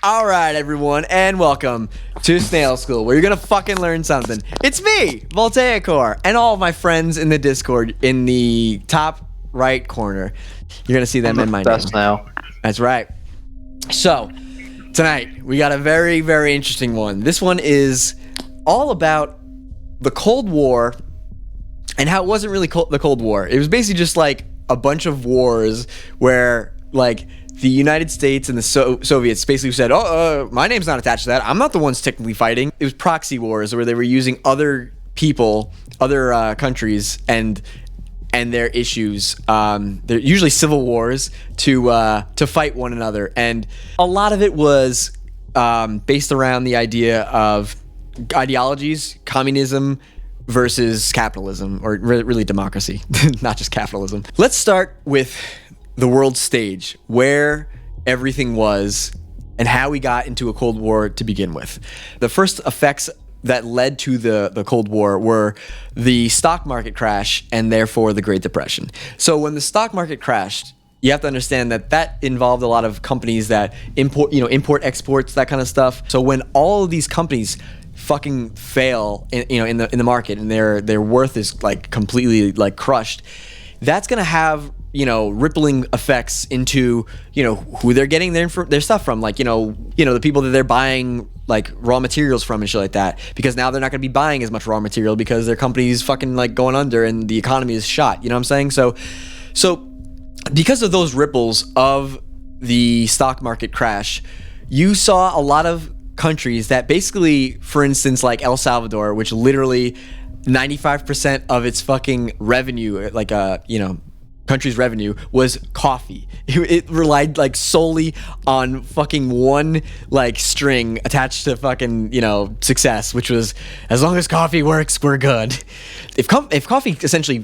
All right, everyone, and welcome to Snail School, where you're gonna fucking learn something. It's me, Voltaicor, and all of my friends in the Discord in the top right corner. You're gonna see them in my name. Now. That's right. So, tonight, we got a very, very interesting one. This one is all about the Cold War and how it wasn't really the Cold War. It was basically just like a bunch of wars where, like, the United States and the Soviets basically said, my name's not attached to that. I'm not the ones technically fighting. It was proxy wars where they were using other people, other countries, and their issues. They're usually civil wars to fight one another. And a lot of it was based around the idea of ideologies, communism versus capitalism, or really democracy, not just capitalism. Let's start with the world stage, where everything was and how we got into a Cold War to begin with. The first effects that led to the Cold War were the stock market crash and therefore the Great Depression. So when the stock market crashed, you have to understand that involved a lot of companies that import, exports, that kind of stuff. So when all of these companies fucking fail in the market and their worth is like completely like crushed, that's gonna have rippling effects into who they're getting their stuff from, like the people that they're buying like raw materials from and shit like that, because now they're not going to be buying as much raw material because their company's fucking like going under and the economy is shot. You know what I'm saying? So because of those ripples of the stock market crash, you saw a lot of countries that basically, for instance, like El Salvador, which literally 95% of its fucking revenue, like country's revenue, was coffee. It relied like solely on fucking one like string attached to fucking success, which was, as long as coffee works, we're good. If coffee essentially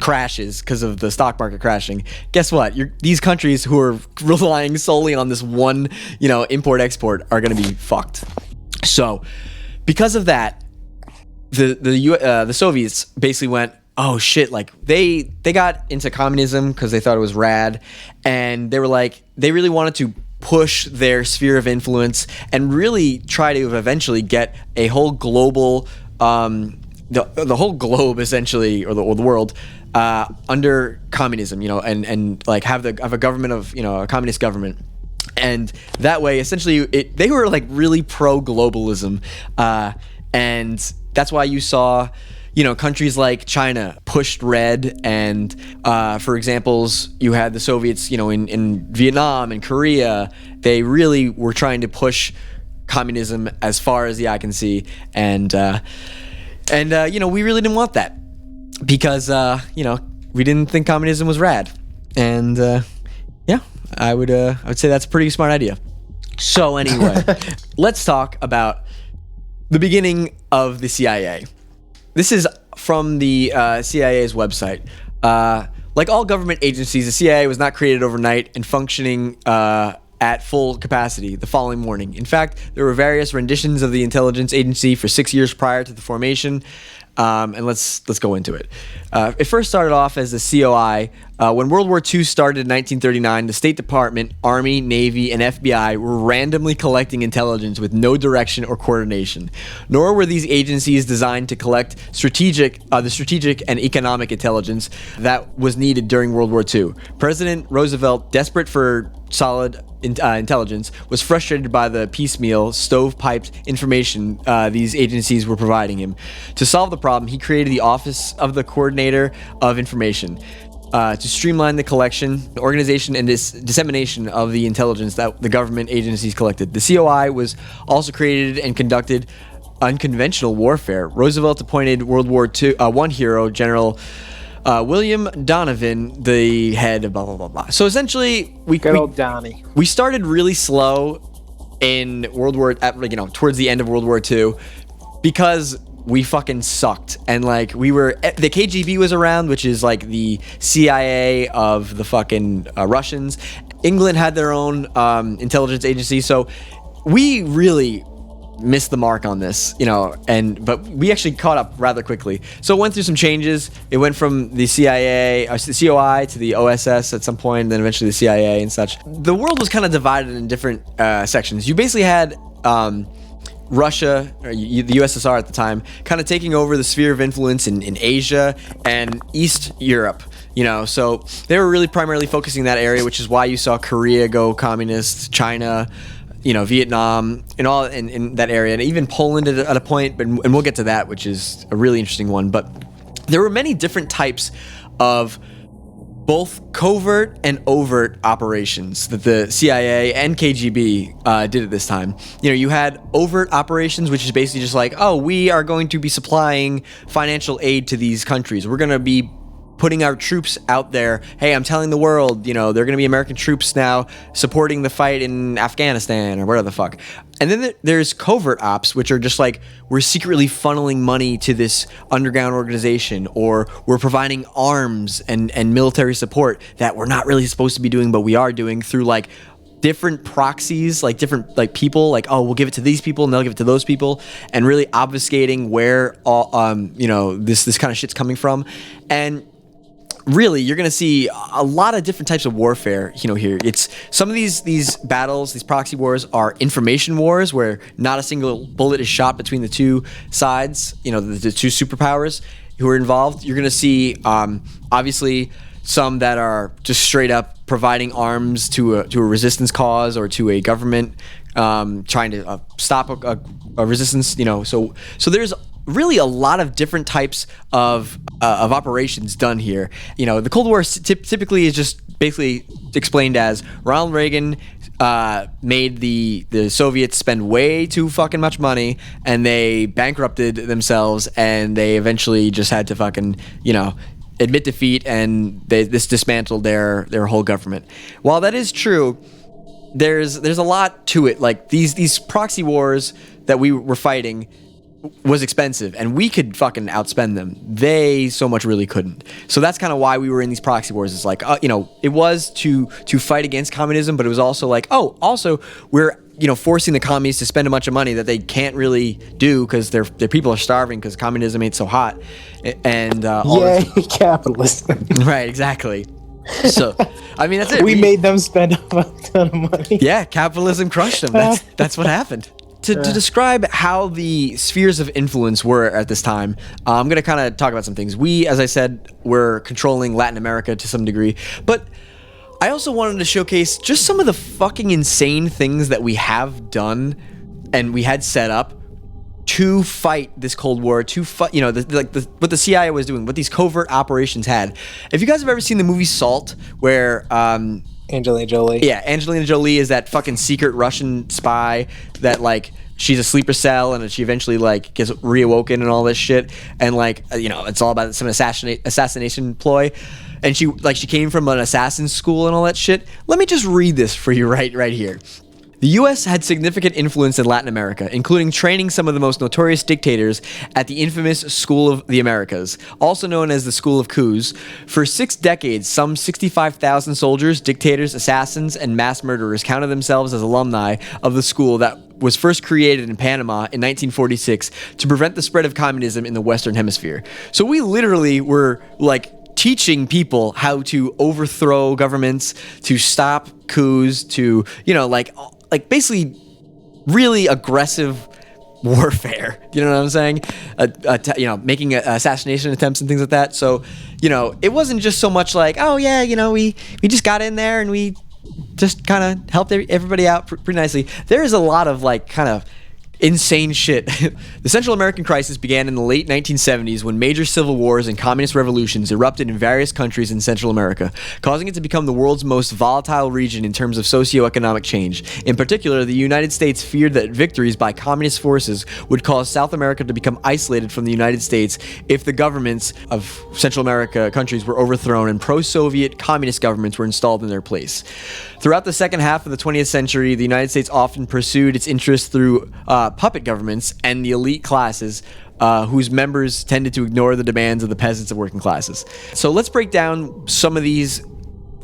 crashes because of the stock market crashing, guess what? These countries who are relying solely on this one import export are going to be fucked. So because of that, the Soviets basically went, oh shit, like they got into communism because they thought it was rad, and they were like, they really wanted to push their sphere of influence and really try to eventually get a whole global the whole globe essentially, or the world under communism, and like have a government of a communist government. And that way essentially they were like really pro globalism, and that's why you saw countries like China pushed red, and for examples, you had the Soviets, in Vietnam and Korea. They really were trying to push communism as far as the eye can see, and we really didn't want that because we didn't think communism was rad, and I would say that's a pretty smart idea. So anyway, let's talk about the beginning of the CIA. This is from the CIA's website. Like all government agencies, the CIA was not created overnight and functioning at full capacity the following morning. In fact, there were various renditions of the intelligence agency for 6 years prior to the formation. And let's go into it. It first started off as the COI. When World War II started in 1939, the State Department, Army, Navy, and FBI were randomly collecting intelligence with no direction or coordination. Nor were these agencies designed to collect the strategic and economic intelligence that was needed during World War II. President Roosevelt, desperate for solid intelligence, was frustrated by the piecemeal, stovepiped information these agencies were providing him. To solve the problem, he created the Office of the Coordinator of Information to streamline the collection, organization, and dissemination of the intelligence that the government agencies collected. The COI was also created and conducted unconventional warfare. Roosevelt appointed World War I hero, General William Donovan, the head of blah blah blah blah. So essentially, we started really slow in World War, towards the end of World War II, because we fucking sucked, and like the KGB was around, which is like the CIA of the fucking Russians. England had their own intelligence agency, so we really missed the mark on this, but we actually caught up rather quickly. So it went through some changes. It went from the CIA, the COI to the OSS at some point, and then eventually the CIA and such. The world was kind of divided in different sections. You basically had Russia, or the USSR at the time, kind of taking over the sphere of influence in Asia and East Europe. So they were really primarily focusing in that area, which is why you saw Korea go communist, China, Vietnam, and all in that area, and even Poland at a point, and we'll get to that, which is a really interesting one. But there were many different types of both covert and overt operations that the CIA and KGB did at this time. You had overt operations, which is basically just like, oh, we are going to be supplying financial aid to these countries. We're going to be putting our troops out there. Hey, I'm telling the world, they're going to be American troops now supporting the fight in Afghanistan or whatever the fuck. And then there's covert ops, which are just like, we're secretly funneling money to this underground organization, or we're providing arms and military support that we're not really supposed to be doing, but we are doing through like different proxies, like different like people, like, oh, we'll give it to these people and they'll give it to those people, and really obfuscating where all this kind of shit's coming from. And really, you're going to see a lot of different types of warfare, here. It's some of these battles, these proxy wars are information wars where not a single bullet is shot between the two sides, the two superpowers who are involved. You're going to see, obviously, some that are just straight up providing arms to a resistance cause or to a government trying to stop a resistance, So there's really a lot of different types of operations done here. The Cold War typically is just basically explained as Ronald Reagan made the Soviets spend way too fucking much money, and they bankrupted themselves, and they eventually just had to fucking, admit defeat, and this dismantled their whole government. While that is true, there's a lot to it. Like these proxy wars that we were fighting was expensive, and we could fucking outspend them. They so much really couldn't. So that's kind of why we were in these proxy wars. It's like, it was to fight against communism, but it was also like, also we're forcing the communists to spend a bunch of money that they can't really do because their people are starving because communism ain't so hot. And capitalism. Right, exactly. So, I mean, that's it. We made them spend a ton of money. Yeah, capitalism crushed them. That's what happened. To describe how the spheres of influence were at this time, I'm going to kind of talk about some things. We, as I said, were controlling Latin America to some degree, but I also wanted to showcase just some of the fucking insane things that we have done and we had set up to fight this Cold War, to fight, what the CIA was doing, what these covert operations had. If you guys have ever seen the movie Salt, where Angelina Jolie. Yeah, Angelina Jolie is that fucking secret Russian spy that, like, she's a sleeper cell and she eventually, like, gets reawoken and all this shit. And, like, it's all about some assassination ploy. And she came from an assassin school and all that shit. Let me just read this for you right here. The U.S. had significant influence in Latin America, including training some of the most notorious dictators at the infamous School of the Americas, also known as the School of Coups. For 6 decades, some 65,000 soldiers, dictators, assassins, and mass murderers counted themselves as alumni of the school that was first created in Panama in 1946 to prevent the spread of communism in the Western Hemisphere. So we literally were, like, teaching people how to overthrow governments, to stop coups, to, like basically really aggressive warfare. You know what I'm saying? Making assassination attempts and things like that. So, it wasn't just so much like, oh yeah, we just got in there and we just kind of helped everybody out pretty nicely. There is a lot of like kind of insane shit. The Central American crisis began in the late 1970s when major civil wars and communist revolutions erupted in various countries in Central America, causing it to become the world's most volatile region in terms of socioeconomic change. In particular, the United States feared that victories by communist forces would cause South America to become isolated from the United States if the governments of Central America countries were overthrown and pro-Soviet communist governments were installed in their place. Throughout the second half of the 20th century, the United States often pursued its interests through puppet governments and the elite classes whose members tended to ignore the demands of the peasants and working classes. So let's break down some of these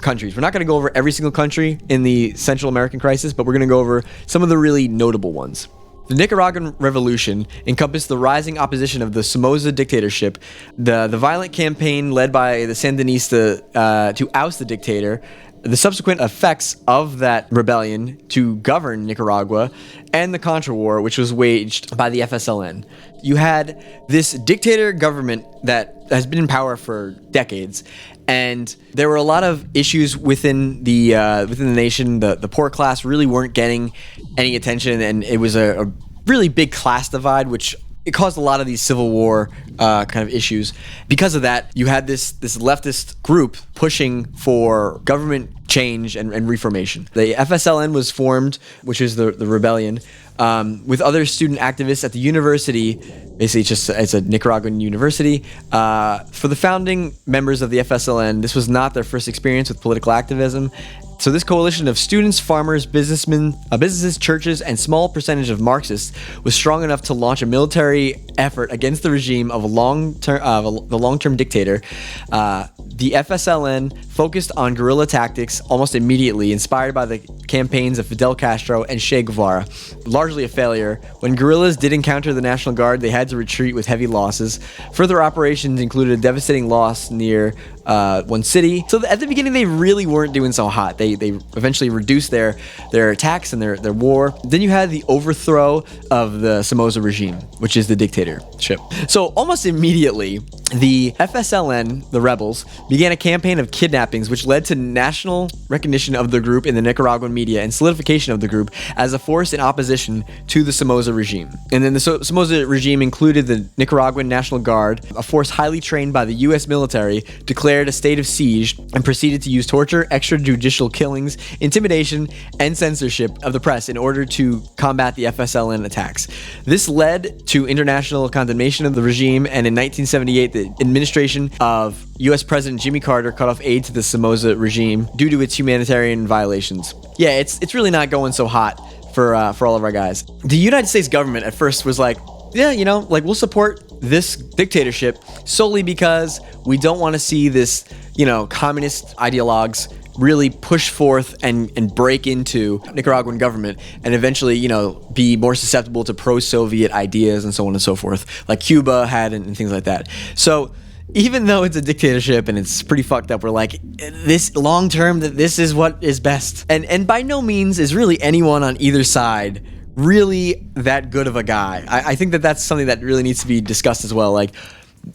countries. We're not going to go over every single country in the Central American crisis, but we're going to go over some of the really notable ones. The Nicaraguan Revolution encompassed the rising opposition of the Somoza dictatorship, the violent campaign led by the Sandinista to oust the dictator, the subsequent effects of that rebellion to govern Nicaragua, and the Contra War, which was waged by the FSLN. You had this dictator government that has been in power for decades, and there were a lot of issues within the nation. The poor class really weren't getting any attention, and it was a really big class divide, which it caused a lot of these civil war kind of issues. Because of that, you had this leftist group pushing for government change and reformation. The FSLN was formed, which is the rebellion, with other student activists at the university. Basically, it's a Nicaraguan university. For the founding members of the FSLN, this was not their first experience with political activism. So this coalition of students, farmers, businessmen, businesses, churches, and small percentage of Marxists was strong enough to launch a military effort against the regime of the long-term dictator. The FSLN focused on guerrilla tactics almost immediately, inspired by the campaigns of Fidel Castro and Che Guevara. Largely a failure. When guerrillas did encounter the National Guard, they had to retreat with heavy losses. Further operations included a devastating loss near one city. So at the beginning, they really weren't doing so hot. They eventually reduced their attacks and their war. Then you had the overthrow of the Somoza regime, which is the dictatorship. So almost immediately, the FSLN, the rebels, began a campaign of kidnappings, which led to national recognition of the group in the Nicaraguan media and solidification of the group as a force in opposition to the Somoza regime. And then the Somoza regime included the Nicaraguan National Guard, a force highly trained by the U.S. military, declared a state of siege and proceeded to use torture, extrajudicial killings, intimidation, and censorship of the press in order to combat the FSLN attacks. This led to international condemnation of the regime, and in 1978, the administration of U.S. President Jimmy Carter cut off aid to the Somoza regime due to its humanitarian violations. Yeah, it's really not going so hot for all of our guys. The United States government at first was like, yeah, we'll support this dictatorship solely because we don't want to see this, communist ideologues really push forth and break into Nicaraguan government and eventually, be more susceptible to pro-Soviet ideas and so on and so forth, like Cuba had and things like that. So even though it's a dictatorship and it's pretty fucked up, we're like, this long term, that this is what is best. And by no means is really anyone on either side really that good of a guy. I think that's something that really needs to be discussed as well. Like,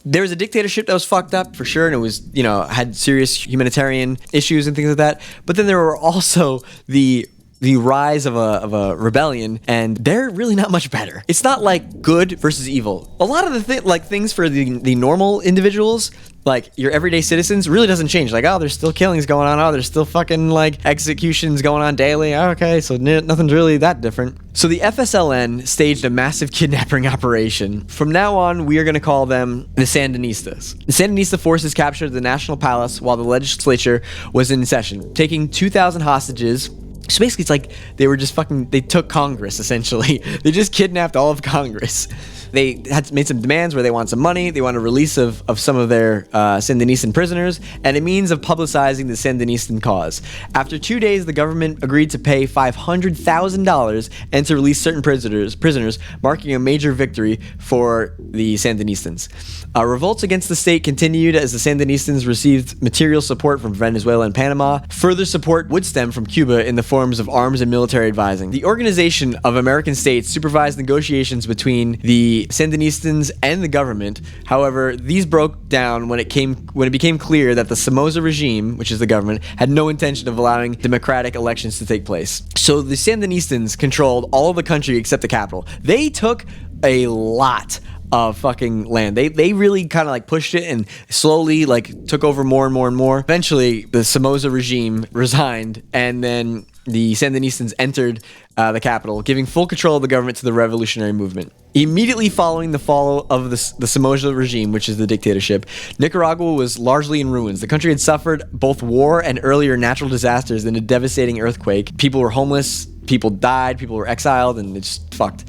there was a dictatorship that was fucked up for sure, and it was, had serious humanitarian issues and things like that. But then there were also the rise of a rebellion, and they're really not much better. It's not like good versus evil. A lot of the things for the normal individuals, like your everyday citizens, really doesn't change. Like, oh, there's still killings going on. Oh, there's still fucking executions going on daily. Okay, so nothing's really that different. So the FSLN staged a massive kidnapping operation. From now on, we are going to call them the Sandinistas. The Sandinista forces captured the National Palace while the legislature was in session, taking 2,000 hostages. So basically, it's like they took Congress, essentially. They just kidnapped all of Congress. They had made some demands where they want some money, they want a release of some of their Sandinistan prisoners, and a means of publicizing the Sandinistan cause. After 2 days, the government agreed to pay $500,000 and to release certain prisoners, marking a major victory for the Sandinistans. Revolts against the state continued as the Sandinistans received material support from Venezuela and Panama. Further support would stem from Cuba in the forms of arms and military advising. The Organization of American States supervised negotiations between the Sandinistans and the government. However, these broke down when it became clear that the Somoza regime, which is the government, had no intention of allowing democratic elections to take place. So the Sandinistans controlled all of the country except the capital. They took a lot of fucking land. They really kind of pushed it and slowly took over more and more and more. Eventually, the Somoza regime resigned, and then the Sandinistans entered the capital, giving full control of the government to the revolutionary movement. Immediately following the fall of the Somoza regime, which is the dictatorship, Nicaragua was largely in ruins. The country had suffered both war and earlier natural disasters in a devastating earthquake. People were homeless, people died, people were exiled, and it's just fucked.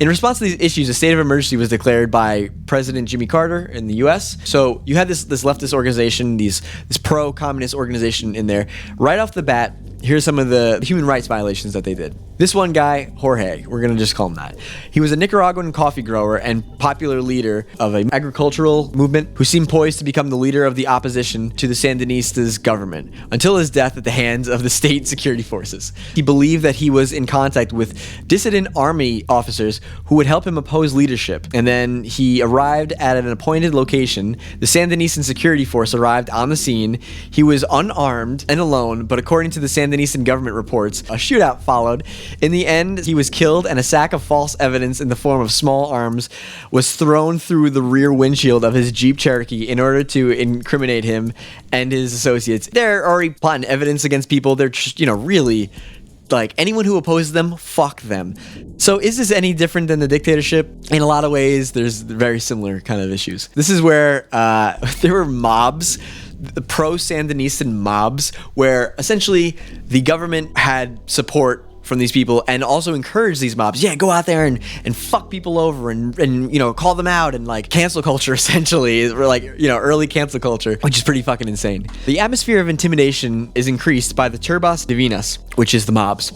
In response to these issues, a state of emergency was declared by President Jimmy Carter in the U.S. So you had this leftist organization, this pro-communist organization in there. Right off the bat, here's some of the human rights violations that they did. This one guy, Jorge, we're going to just call him that. He was a Nicaraguan coffee grower and popular leader of an agricultural movement who seemed poised to become the leader of the opposition to the Sandinistas' government until his death at the hands of the state security forces. He believed that he was in contact with dissident army officers who would help him oppose leadership. And then he arrived at an appointed location. The Sandinistan security force arrived on the scene. He was unarmed and alone, but according to the Sandinistan government reports, a shootout followed. In the end, he was killed, and a sack of false evidence in the form of small arms was thrown through the rear windshield of his Jeep Cherokee in order to incriminate him and his associates. They're already plotting evidence against people. They're just, really, like, anyone who opposes them, fuck them. So is this any different than the dictatorship? In a lot of ways, there's very similar kind of issues. This is where there were mobs, the pro-Sandinistan mobs, where essentially the government had support from these people and also encourage these mobs. Yeah, go out there and fuck people over and call them out, and like cancel culture essentially, or like, early cancel culture, which is pretty fucking insane. The atmosphere of intimidation is increased by the Turbas Divinas, which is the mobs.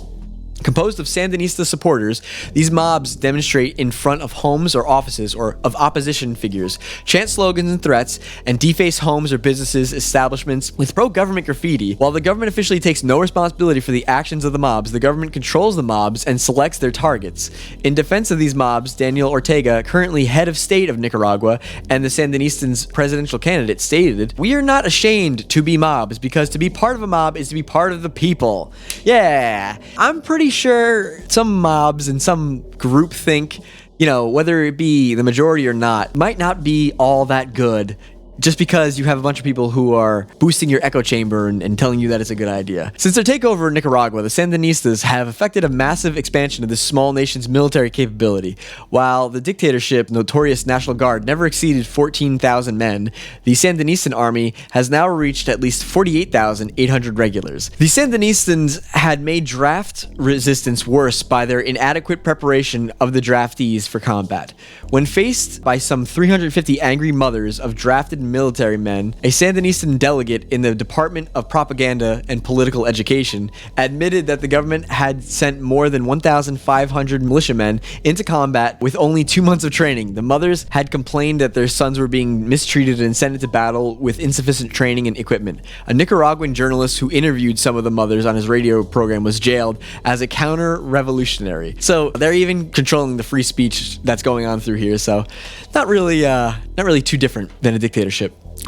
Composed of Sandinista supporters, these mobs demonstrate in front of homes or offices or of opposition figures, chant slogans and threats, and deface homes or businesses, establishments with pro-government graffiti. While the government officially takes no responsibility for the actions of the mobs, the government controls the mobs and selects their targets. In defense of these mobs, Daniel Ortega, currently head of state of Nicaragua and the Sandinistan's presidential candidate, stated, "We are not ashamed to be mobs, because to be part of a mob is to be part of the people." Yeah, I'm pretty sure some mobs and some group think, whether it be the majority or not, might not be all that good, just because you have a bunch of people who are boosting your echo chamber and telling you that it's a good idea. Since their takeover in Nicaragua, the Sandinistas have effected a massive expansion of this small nation's military capability. While the dictatorship, notorious National Guard, never exceeded 14,000 men, the Sandinistan army has now reached at least 48,800 regulars. The Sandinistans had made draft resistance worse by their inadequate preparation of the draftees for combat. When faced by some 350 angry mothers of drafted military men, a Sandinistan delegate in the Department of Propaganda and Political Education admitted that the government had sent more than 1,500 militiamen into combat with only 2 months of training. The mothers had complained that their sons were being mistreated and sent into battle with insufficient training and equipment. A Nicaraguan journalist who interviewed some of the mothers on his radio program was jailed as a counter-revolutionary. So they're even controlling the free speech that's going on through here. So not really too different than a dictatorship.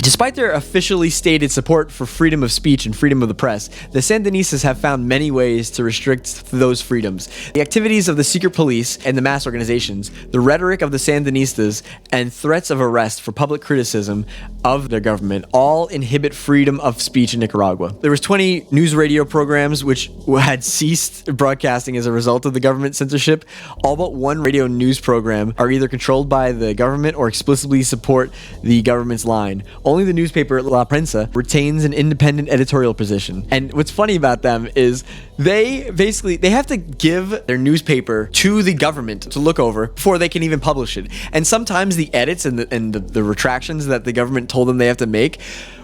Despite their officially stated support for freedom of speech and freedom of the press, the Sandinistas have found many ways to restrict those freedoms. The activities of the secret police and the mass organizations, the rhetoric of the Sandinistas, and threats of arrest for public criticism of their government all inhibit freedom of speech in Nicaragua. There was 20 news radio programs which had ceased broadcasting as a result of the government censorship. All but one radio news program are either controlled by the government or explicitly support the government's line. Only the newspaper La Prensa retains an independent editorial position. And what's funny about them is they have to give their newspaper to the government to look over before they can even publish it. And sometimes the edits and the retractions that the government told them they have to make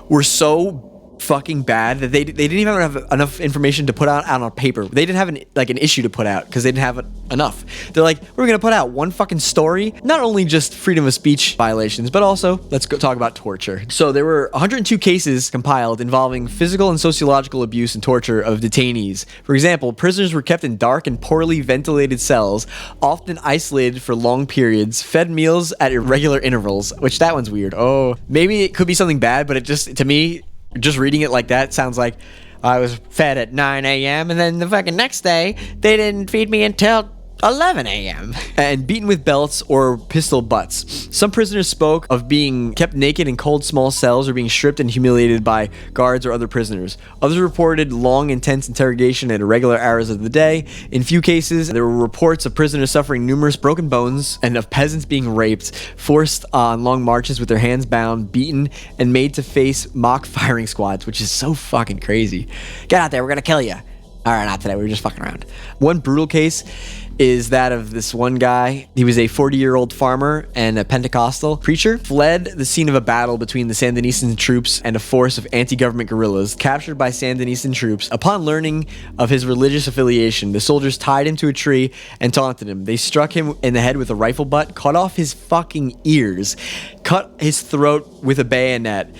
were so fucking bad that they didn't even have enough information to put out on paper. They didn't have an issue to put out because they didn't have enough. They're like, we're gonna put out one fucking story, not only just freedom of speech violations, but also let's go talk about torture. So there were 102 cases compiled involving physical and sociological abuse and torture of detainees. For example, prisoners were kept in dark and poorly ventilated cells, often isolated for long periods, fed meals at irregular intervals, which that one's weird. Oh, maybe it could be something bad, but it just, to me, just reading it like that sounds like I was fed at 9 a.m. and then the fucking next day they didn't feed me until 11 a.m. and beaten with belts or pistol butts. Some prisoners spoke of being kept naked in cold small cells or being stripped and humiliated by guards or other prisoners. Others reported long, intense interrogation at irregular hours of the day. In few cases, there were reports of prisoners suffering numerous broken bones and of peasants being raped, forced on long marches with their hands bound, beaten, and made to face mock firing squads, which is so fucking crazy. Get out there, we're gonna kill you. Alright, not today, we were just fucking around. One brutal case is that of this one guy. He was a 40-year-old farmer and a Pentecostal preacher, fled the scene of a battle between the Sandinistan troops and a force of anti-government guerrillas, captured by Sandinistan troops. Upon learning of his religious affiliation, the soldiers tied him to a tree and taunted him. They struck him in the head with a rifle butt, cut off his fucking ears, cut his throat with a bayonet,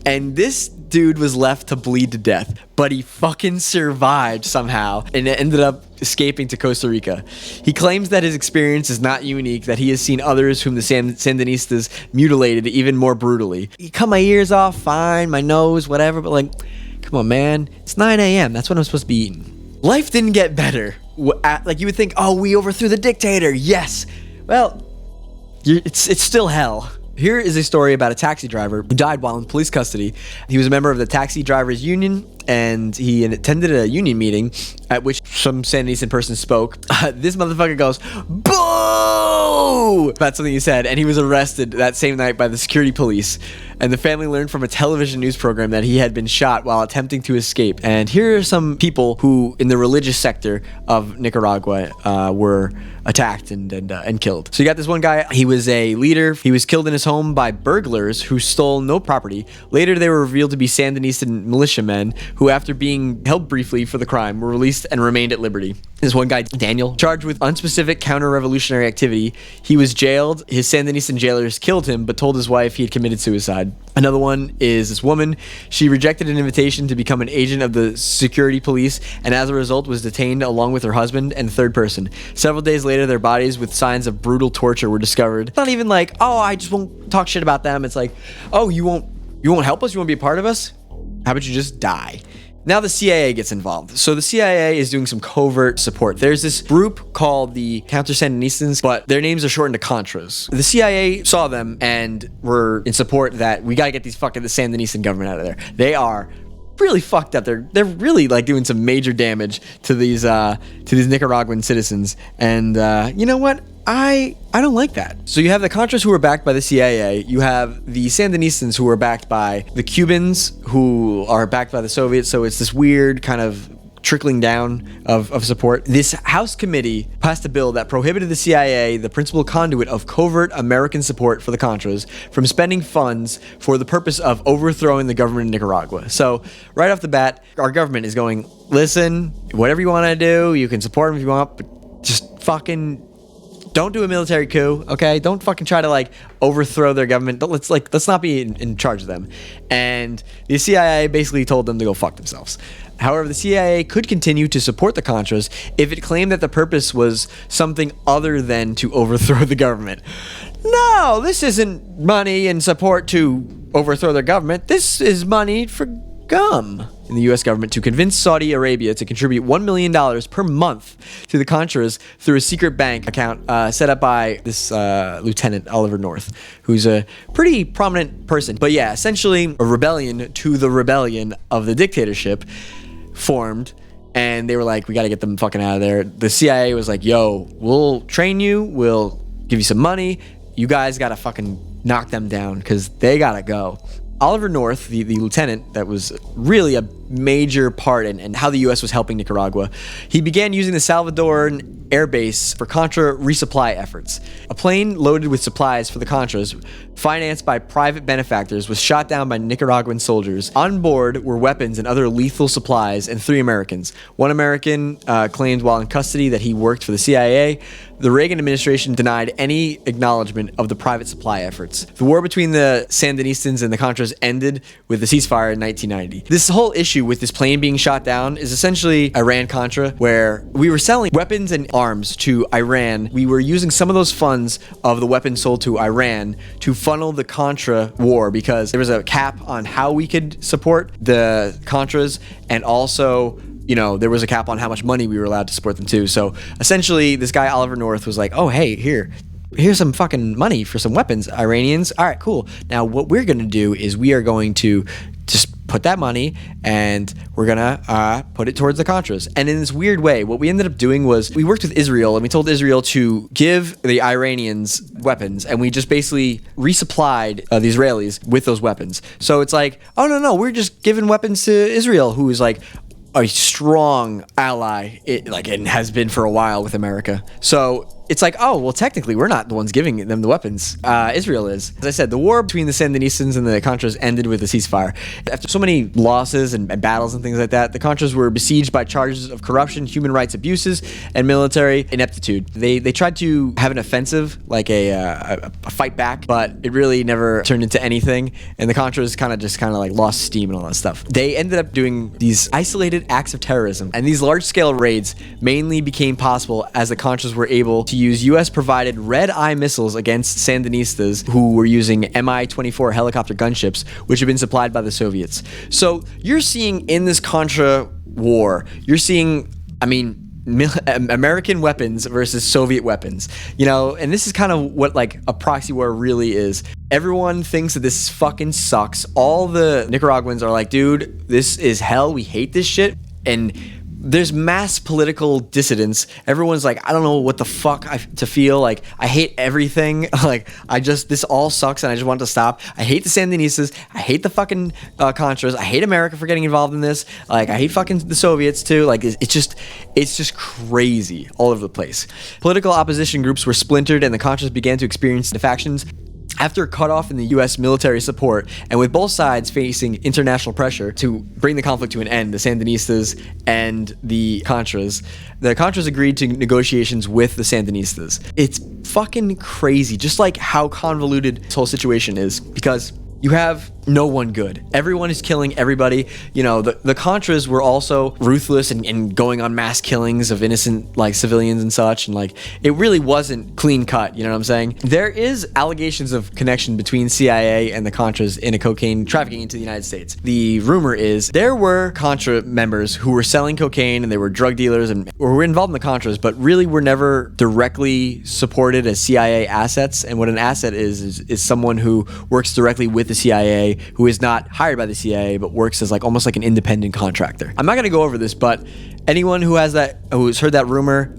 and this dude was left to bleed to death, but he fucking survived somehow and ended up escaping to Costa Rica. He claims that his experience is not unique, that he has seen others whom the Sandinistas mutilated even more brutally. You cut my ears off, fine, my nose, whatever, but like, come on, man. It's 9 a.m. That's when I'm supposed to be eating. Life didn't get better. Like, you would think, oh, we overthrew the dictator. Yes. Well, it's still hell. Here is a story about a taxi driver who died while in police custody. He was a member of the taxi drivers union, and he attended a union meeting at which some Sandinista person spoke. This motherfucker goes, "Boo!" about something he said, and he was arrested that same night by the security police. And the family learned from a television news program that he had been shot while attempting to escape. And here are some people who, in the religious sector of Nicaragua, were attacked and killed. So you got this one guy. He was a leader. He was killed in his home by burglars who stole no property. Later, they were revealed to be Sandinista militiamen who, after being held briefly for the crime, were released and remained at liberty. This one guy, Daniel, charged with unspecific counter-revolutionary activity. He was jailed. His Sandinista jailers killed him, but told his wife he had committed suicide. Another one is this woman. She rejected an invitation to become an agent of the security police, and as a result was detained along with her husband and third person. Several days later, their bodies with signs of brutal torture were discovered. It's not even like, oh, I just won't talk shit about them. It's like, oh, you won't help us? You won't be a part of us? How about you just die? Now the CIA gets involved. So the CIA is doing some covert support. There's this group called the Counter-Sandinistans, but their names are shortened to Contras. The CIA saw them and were in support that we gotta get the Sandinistan government out of there. They are really fucked up. They're really like doing some major damage to these Nicaraguan citizens. And you know what? I don't like that. So you have the Contras who are backed by the CIA. You have the Sandinistans who are backed by the Cubans who are backed by the Soviets. So it's this weird kind of trickling down of support. This House committee passed a bill that prohibited the CIA, the principal conduit of covert American support for the Contras, from spending funds for the purpose of overthrowing the government in Nicaragua. So right off the bat, our government is going, listen, whatever you want to do, you can support them if you want, but just fucking don't do a military coup, okay? Don't fucking try to like overthrow their government. Let's not be in charge of them. And the CIA basically told them to go fuck themselves. However, the CIA could continue to support the Contras if it claimed that the purpose was something other than to overthrow the government. No, this isn't money and support to overthrow their government. This is money for gum in the U.S. government to convince Saudi Arabia to contribute $1 million per month to the Contras through a secret bank account set up by this Lieutenant Oliver North, who's a pretty prominent person. But yeah, essentially a rebellion to the rebellion of the dictatorship formed, and they were like, we got to get them fucking out of there. The CIA was like, yo, we'll train you, we'll give you some money, you guys got to fucking knock them down because they got to go. Oliver North, the lieutenant that was really a major part in how the U.S. was helping Nicaragua, he began using the Salvador air base for Contra resupply efforts. A plane loaded with supplies for the Contras, financed by private benefactors, was shot down by Nicaraguan soldiers. On board were weapons and other lethal supplies, and 3 Americans. One American claimed while in custody that he worked for the CIA. The Reagan administration denied any acknowledgement of the private supply efforts. The war between the Sandinistans and the Contras ended with the ceasefire in 1990. This whole issue with this plane being shot down is essentially Iran-Contra, where we were selling weapons and arms to Iran. We were using some of those funds of the weapons sold to Iran to funnel the Contra war because there was a cap on how we could support the Contras, and also, you know, there was a cap on how much money we were allowed to support them too. So essentially, this guy Oliver North was like, oh, hey, here's some fucking money for some weapons, Iranians. All right, cool. Now what we're going to do is we are going to just put that money and we're going to put it towards the Contras. And in this weird way, what we ended up doing was we worked with Israel and we told Israel to give the Iranians weapons, and we just basically resupplied the Israelis with those weapons. So it's like, oh, no, we're just giving weapons to Israel, who is like, a strong ally, it has been for a while with America. So it's like, oh, well, technically, we're not the ones giving them the weapons. Israel is. As I said, the war between the Sandinistas and the Contras ended with a ceasefire. After so many losses and battles and things like that, the Contras were besieged by charges of corruption, human rights abuses, and military ineptitude. They tried to have an offensive, like a fight back, but it really never turned into anything. And the Contras kind of like lost steam and all that stuff. They ended up doing these isolated acts of terrorism, and these large-scale raids mainly became possible as the Contras were able to use U.S.-provided red-eye missiles against Sandinistas who were using Mi-24 helicopter gunships, which had been supplied by the Soviets. So you're seeing in this Contra war, you're seeing, American weapons versus Soviet weapons, and this is kind of what like a proxy war really is. Everyone thinks that this fucking sucks. All the Nicaraguans are like, dude, this is hell. We hate this shit. And there's mass political dissidence. Everyone's like, I don't know what the fuck to feel. Like, I hate everything. Like, this all sucks and I just want it to stop. I hate the Sandinistas. I hate the fucking Contras. I hate America for getting involved in this. Like, I hate fucking the Soviets too. Like, it's just crazy all over the place. Political opposition groups were splintered and the Contras began to experience defections. After cut off in the U.S. military support, and with both sides facing international pressure to bring the conflict to an end, the Sandinistas and the Contras agreed to negotiations with the Sandinistas. It's fucking crazy, just like how convoluted this whole situation is, because you have no one good. Everyone is killing everybody. The Contras were also ruthless and going on mass killings of innocent like civilians and such, and like it really wasn't clean cut. You know what I'm saying? There is allegations of connection between CIA and the Contras in a cocaine trafficking into the United States. The rumor is there were Contra members who were selling cocaine and they were drug dealers and were involved in the Contras, but really were never directly supported as CIA assets. And what an asset is someone who works directly with the CIA, who is not hired by the CIA but works as almost like an independent contractor. I'm not going to go over this, but anyone who's heard that rumor,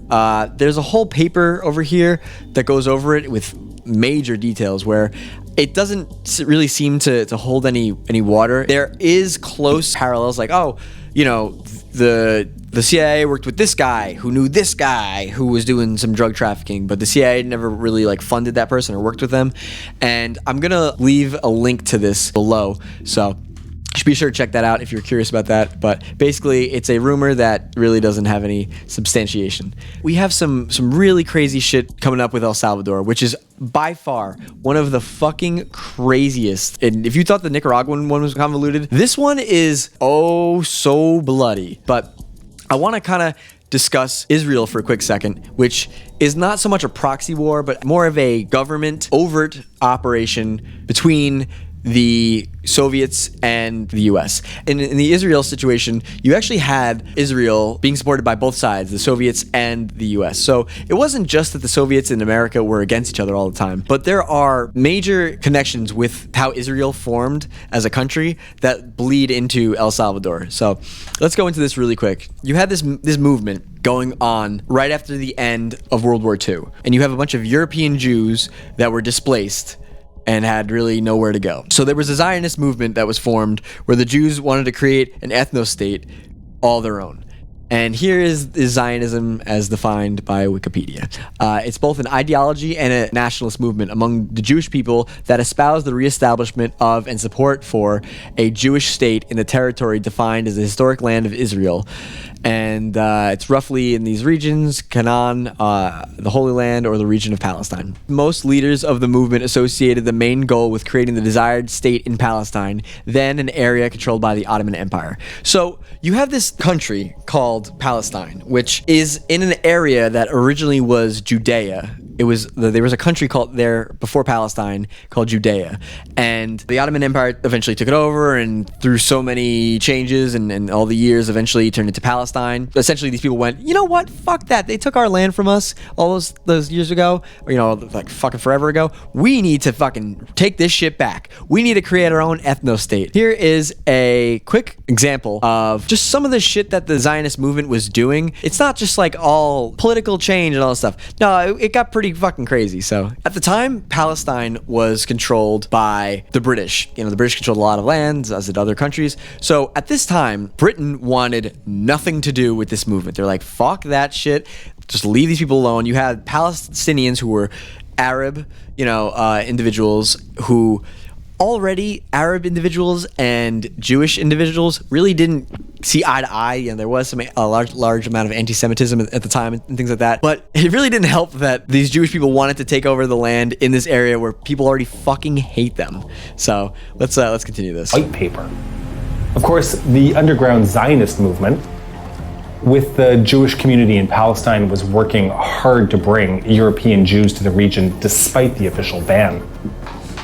there's a whole paper over here that goes over it with major details where it doesn't really seem to hold any water. There is close parallels, like, the CIA worked with this guy who knew this guy who was doing some drug trafficking, but the CIA never really funded that person or worked with them. And I'm gonna leave a link to this below, so you should be sure to check that out if you're curious about that. But basically, it's a rumor that really doesn't have any substantiation. We have some really crazy shit coming up with El Salvador, which is by far one of the fucking craziest. And if you thought the Nicaraguan one was convoluted, this one is oh so bloody. But I want to kind of discuss Israel for a quick second, which is not so much a proxy war, but more of a government overt operation between the Soviets and the US. In the Israel situation, you actually had Israel being supported by both sides, the Soviets and the US. So it wasn't just that the Soviets and America were against each other all the time, but there are major connections with how Israel formed as a country that bleed into El Salvador. So let's go into this really quick. You had this movement going on right after the end of World War II, and you have a bunch of European Jews that were displaced and had really nowhere to go. So there was a Zionist movement that was formed where the Jews wanted to create an ethno-state all their own. And here is Zionism as defined by Wikipedia. It's both an ideology and a nationalist movement among the Jewish people that espouse the reestablishment of and support for a Jewish state in the territory defined as the historic land of Israel. And it's roughly in these regions: Canaan, the Holy Land, or the region of Palestine. Most leaders of the movement associated the main goal with creating the desired state in Palestine, then an area controlled by the Ottoman Empire. So you have this country called Palestine, which is in an area that originally was Judea. There was a country called there before Palestine called Judea, and the Ottoman Empire eventually took it over, and through so many changes and all the years eventually turned into Palestine. Essentially, these people went, you know what, fuck that, they took our land from us all those years ago, or, like fucking forever ago. We need to fucking take this shit back. We need to create our own ethno-state. Here is a quick example of just some of the shit that the Zionist movement was doing. It's not just like all political change and all this stuff. No, it got pretty pretty fucking crazy. So at the time, Palestine was controlled by the British. The British controlled a lot of lands, as did other countries. So at this time, Britain wanted nothing to do with this movement. They're like, fuck that shit. Just leave these people alone. You had Palestinians who were Arab, individuals who already Arab individuals and Jewish individuals really didn't see eye to eye. There was a large amount of anti-Semitism at the time and things like that. But it really didn't help that these Jewish people wanted to take over the land in this area where people already fucking hate them. So let's continue this. White paper. Of course, the underground Zionist movement with the Jewish community in Palestine was working hard to bring European Jews to the region despite the official ban.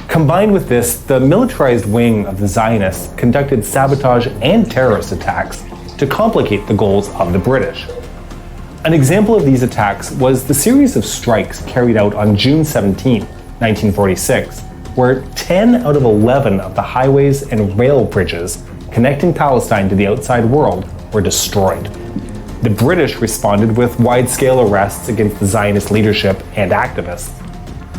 Combined with this, the militarized wing of the Zionists conducted sabotage and terrorist attacks to complicate the goals of the British. An example of these attacks was the series of strikes carried out on June 17, 1946, where 10 out of 11 of the highways and rail bridges connecting Palestine to the outside world were destroyed. The British responded with wide-scale arrests against the Zionist leadership and activists.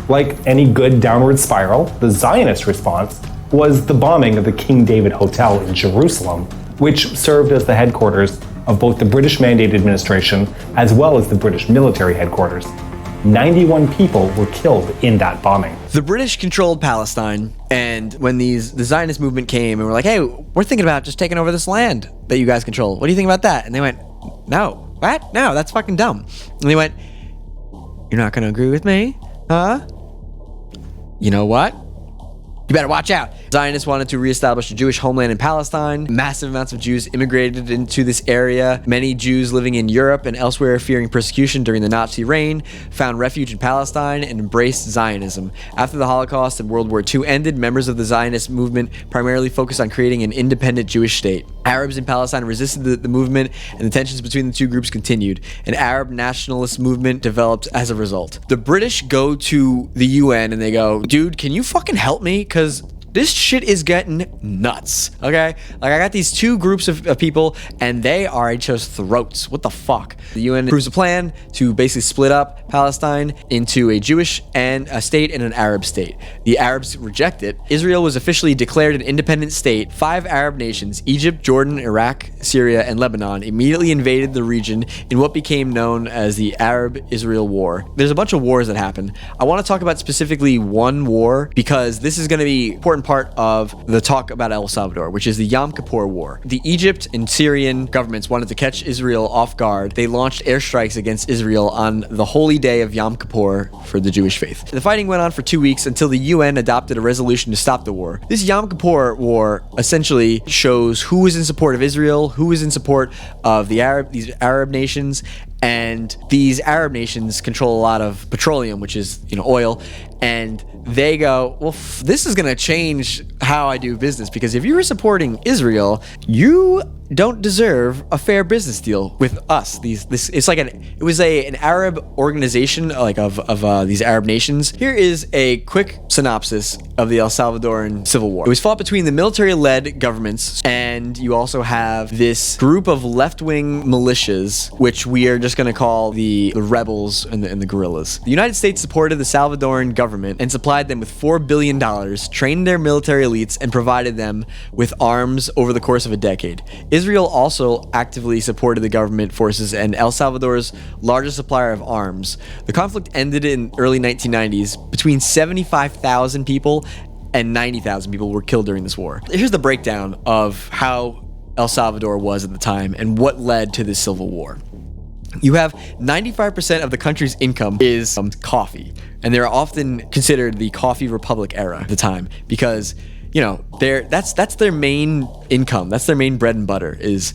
Like any good downward spiral, the Zionist response was the bombing of the King David Hotel in Jerusalem, which served as the headquarters of both the British-mandated administration as well as the British military headquarters. 91 people were killed in that bombing. The British controlled Palestine, and when the Zionist movement came and were like, hey, we're thinking about just taking over this land that you guys control. What do you think about that? And they went, no. What? No, that's fucking dumb. And they went, you're not going to agree with me? Huh? You know what? You better watch out. Zionists wanted to reestablish a Jewish homeland in Palestine. Massive amounts of Jews immigrated into this area. Many Jews living in Europe and elsewhere fearing persecution during the Nazi reign found refuge in Palestine and embraced Zionism. After the Holocaust and World War II ended, members of the Zionist movement primarily focused on creating an independent Jewish state. Arabs in Palestine resisted the movement, and the tensions between the two groups continued. An Arab nationalist movement developed as a result. The British go to the UN and they go, dude, can you fucking help me? Because this shit is getting nuts, okay? Like, I got these two groups of people, and they are at each other's throats. What the fuck? The UN approves a plan to basically split up Palestine into a Jewish and a state and an Arab state. The Arabs reject it. Israel was officially declared an independent state. 5 Arab nations, Egypt, Jordan, Iraq, Syria, and Lebanon, immediately invaded the region in what became known as the Arab-Israel War. There's a bunch of wars that happen. I want to talk about specifically one war because this is going to be an important part of the talk about El Salvador, which is the Yom Kippur War. The Egypt and Syrian governments wanted to catch Israel off guard. They launched airstrikes against Israel on the holy day of Yom Kippur for the Jewish faith. The fighting went on for 2 weeks until the UN adopted a resolution to stop the war. This Yom Kippur War essentially shows who was in support of Israel, who was in support of these Arab nations, and these Arab nations control a lot of petroleum, which is, oil, and they go, well, this is going to change how I do business, because if you were supporting Israel, you don't deserve a fair business deal with us. It was an Arab organization of these Arab nations. Here is a quick synopsis of the El Salvadoran Civil War. It was fought between the military-led governments, and you also have this group of left-wing militias, which we are just going to call the rebels and the guerrillas. The United States supported the Salvadoran government and supplied them with $4 billion, trained their military elites, and provided them with arms over the course of a decade. Israel also actively supported the government forces and El Salvador's largest supplier of arms. The conflict ended in early 1990s. Between 75,000 people and 90,000 people were killed during this war. Here's the breakdown of how El Salvador was at the time and what led to this civil war. You have 95% of the country's income is coffee, and they're often considered the coffee republic era at the time because that's their main income. That's their main bread and butter is,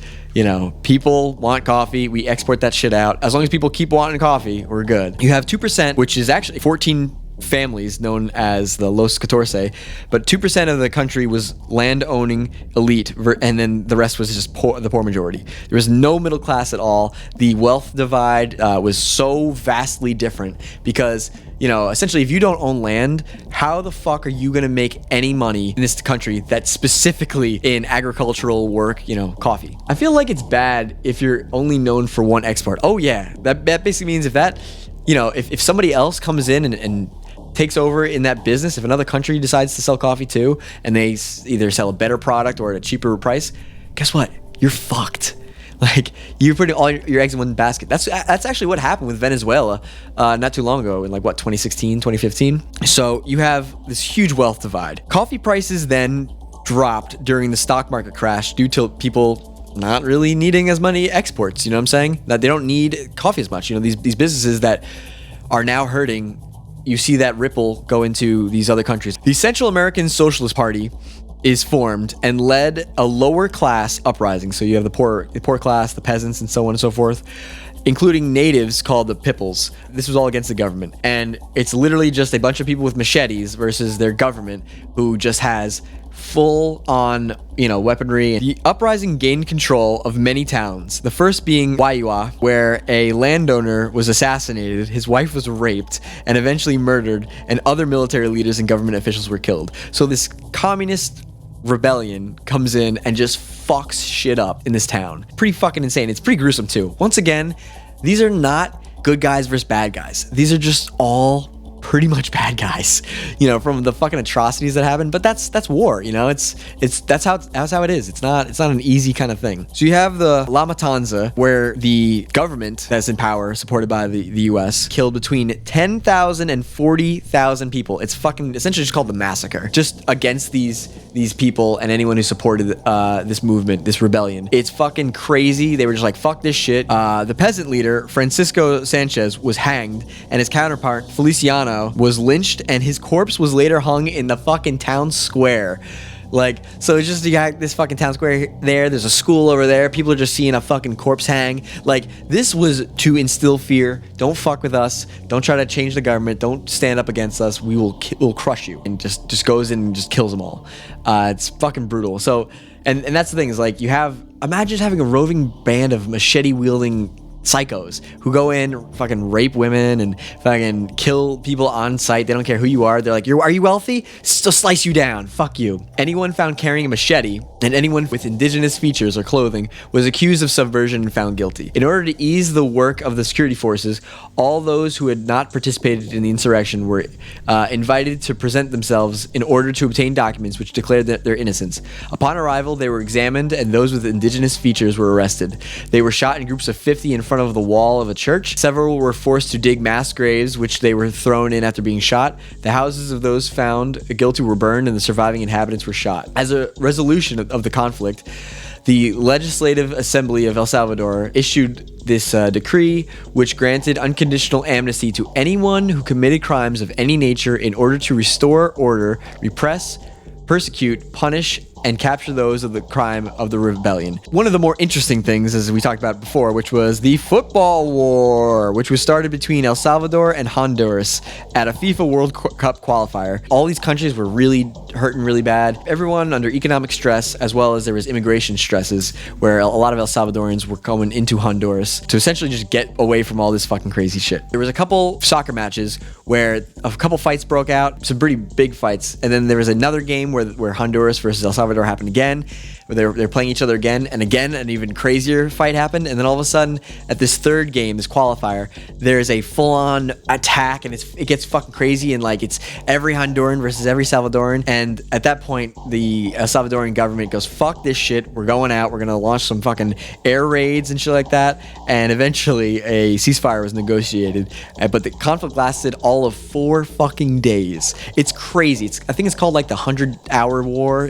people want coffee. We export that shit out. As long as people keep wanting coffee, we're good. You have 2%, which is actually 14 families known as the Los Catorce, but 2% of the country was land-owning elite, and then the rest was just the poor majority. There was no middle class at all. The wealth divide was so vastly different because, essentially, if you don't own land, how the fuck are you going to make any money in this country that's specifically in agricultural work, coffee? I feel like it's bad if you're only known for one export. Oh yeah, that basically means if that if somebody else comes in and takes over in that business, if another country decides to sell coffee too, and they either sell a better product or at a cheaper price, guess what? You're fucked. Like, you're putting all your eggs in one basket. That's actually what happened with Venezuela not too long ago in 2016, 2015. So you have this huge wealth divide. Coffee prices then dropped during the stock market crash due to people not really needing as many exports. You know what I'm saying? That they don't need coffee as much. These businesses that are now hurting, you see that ripple go into these other countries. The Central American Socialist Party is formed and led a lower class uprising. So you have the poor class, the peasants, and so on and so forth, including natives called the Pipples. This was all against the government. And it's literally just a bunch of people with machetes versus their government who just has full on, weaponry. The uprising gained control of many towns. The first being Waiua, where a landowner was assassinated, his wife was raped and eventually murdered, and other military leaders and government officials were killed. So this communist rebellion comes in and just fucks shit up in this town. Pretty fucking insane. It's pretty gruesome too. Once again, these are not good guys versus bad guys. These are just all pretty much bad guys, from the fucking atrocities that happen. But that's war, that's how it is. It's not an easy kind of thing. So you have the La Matanza, where the government that's in power, supported by the US, killed between 10,000 and 40,000 people. It's fucking essentially just called the massacre, just against these people and anyone who supported this movement, this rebellion. It's fucking crazy. They were just like, fuck this shit. The peasant leader, Francisco Sanchez, was hanged, and his counterpart, Feliciano, was lynched, and his corpse was later hung in the fucking town square. So it's just, you got this fucking town square there, there's a school over there, people are just seeing a fucking corpse hang. This was to instill fear. Don't fuck with us, don't try to change the government, don't stand up against us, we'll crush you. And just goes in and just kills them all. It's fucking brutal. So, and that's the thing, is imagine having a roving band of machete wielding psychos who go in, fucking rape women and fucking kill people on sight. They don't care who you are. They're like, are you wealthy? Still slice you down. Fuck you. Anyone found carrying a machete, and anyone with indigenous features or clothing, was accused of subversion and found guilty. In order to ease the work of the security forces, all those who had not participated in the insurrection were invited to present themselves in order to obtain documents which declared their innocence. Upon arrival, they were examined, and those with indigenous features were arrested. They were shot in groups of 50 in front of the wall of a church. Several were forced to dig mass graves, which they were thrown in after being shot. The houses of those found guilty were burned, and the surviving inhabitants were shot. As a resolution of the conflict, the Legislative Assembly of El Salvador issued this decree, which granted unconditional amnesty to anyone who committed crimes of any nature in order to restore order, repress, persecute, punish, and capture those of the crime of the rebellion. One of the more interesting things, as we talked about before, which was the football war, which was started between El Salvador and Honduras at a FIFA World Cup qualifier. All these countries were really hurting really bad. Everyone under economic stress, as well as there was immigration stresses, where a lot of El Salvadorians were coming into Honduras to essentially just get away from all this fucking crazy shit. There was a couple soccer matches where a couple fights broke out, some pretty big fights, and then there was another game where Honduras versus El Salvador happened again, where they're playing each other again, and an even crazier fight happened. And then all of a sudden, at this third game, this qualifier, there's a full-on attack, and it gets fucking crazy, and it's every Honduran versus every Salvadoran. And at that point, the Salvadoran government goes, fuck this shit, we're going out, we're gonna launch some fucking air raids and shit like that. And eventually a ceasefire was negotiated, but the conflict lasted all of 4 fucking days. It's crazy. I think it's called the 100-hour war.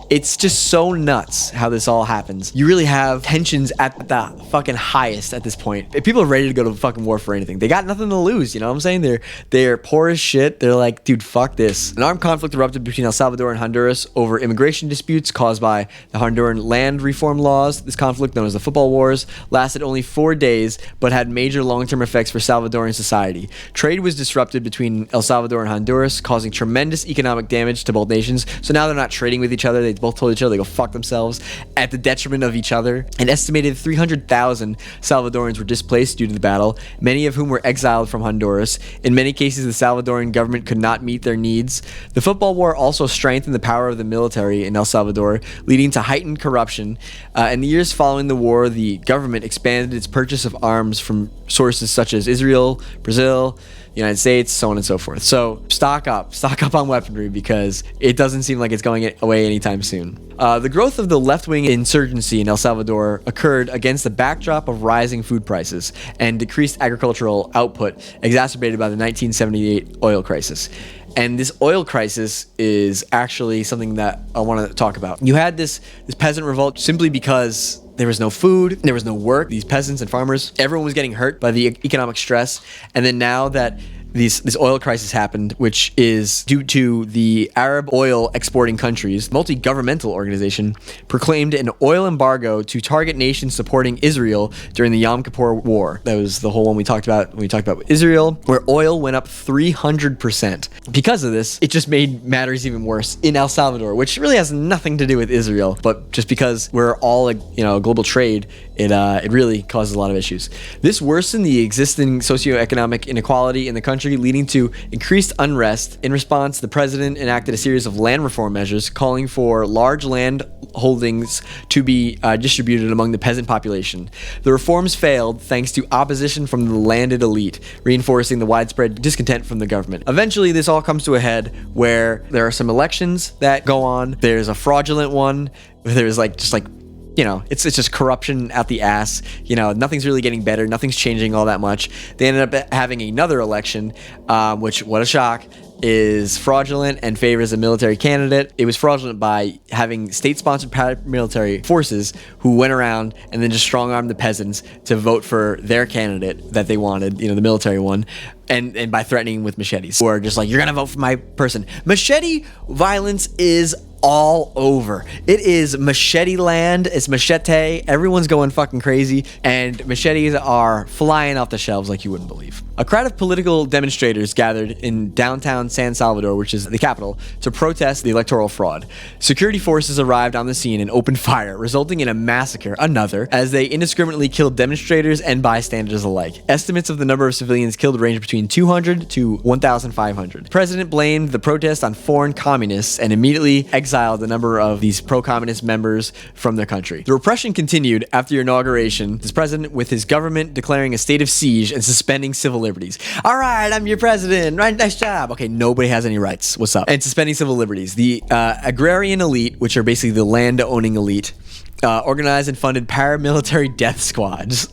It's just so nuts how this all happens. You really have tensions at the fucking highest at this point. If people are ready to go to fucking war for anything, they got nothing to lose, you know what I'm saying? They're poor as shit. They're like, dude, fuck this. An armed conflict erupted between El Salvador and Honduras over immigration disputes caused by the Honduran land reform laws. This conflict, known as the Football Wars, lasted only 4 days, but had major long-term effects for Salvadoran society. Trade was disrupted between El Salvador and Honduras, causing tremendous economic damage to both nations. So now they're not trading with each other. They both told each other to go fuck themselves at the detriment of each other. An estimated 300,000 Salvadorans were displaced due to the battle, many of whom were exiled from Honduras. In many cases, the Salvadoran government could not meet their needs. The football war also strengthened the power of the military in El Salvador, leading to heightened corruption. In the years following the war, the government expanded its purchase of arms from sources such as Israel, Brazil, the United States, so on and so forth. So stock up on weaponry, because it doesn't seem like it's going away anytime soon. The growth of the left-wing insurgency in El Salvador occurred against the backdrop of rising food prices and decreased agricultural output, exacerbated by the 1978 oil crisis. And this oil crisis is actually something that I want to talk about. You had this peasant revolt simply because there was no food, there was no work. These peasants and farmers, everyone was getting hurt by the economic stress. And then now that this oil crisis happened, which is due to the Arab oil exporting countries, multi-governmental organization proclaimed an oil embargo to target nations supporting Israel during the Yom Kippur War. That was the whole one we talked about when we talked about Israel, where oil went up 300%. Because of this, it just made matters even worse in El Salvador, which really has nothing to do with Israel, but just because we're all global trade, it really causes a lot of issues. This worsened the existing socioeconomic inequality in the country, leading to increased unrest. In response, the president enacted a series of land reform measures calling for large land holdings to be distributed among the peasant population. The reforms failed thanks to opposition from the landed elite, reinforcing the widespread discontent from the government. Eventually, this all comes to a head where there are some elections that go on. There's a fraudulent one where there's it's just corruption out the ass. Nothing's really getting better. Nothing's changing all that much. They ended up having another election, which, what a shock, is fraudulent and favors a military candidate. It was fraudulent by having state-sponsored paramilitary forces who went around and then just strong-armed the peasants to vote for their candidate that they wanted, the military one, and by threatening with machetes. Or just like, you're gonna vote for my person. Machete violence is all over. It is machete land. It's machete. Everyone's going fucking crazy, and machetes are flying off the shelves like you wouldn't believe. A crowd of political demonstrators gathered in downtown San Salvador, which is the capital, to protest the electoral fraud. Security forces arrived on the scene and opened fire, resulting in a massacre, as they indiscriminately killed demonstrators and bystanders alike. Estimates of the number of civilians killed range between 200 to 1,500. The president blamed the protest on foreign communists and immediately exiled a number of these pro-communist members from their country. The repression continued after your inauguration, this president with his government declaring a state of siege and suspending civil liberties. All right, I'm your president. Right, nice job. Okay, nobody has any rights. What's up? And suspending civil liberties. The agrarian elite, which are basically the land-owning elite, organized and funded paramilitary death squads.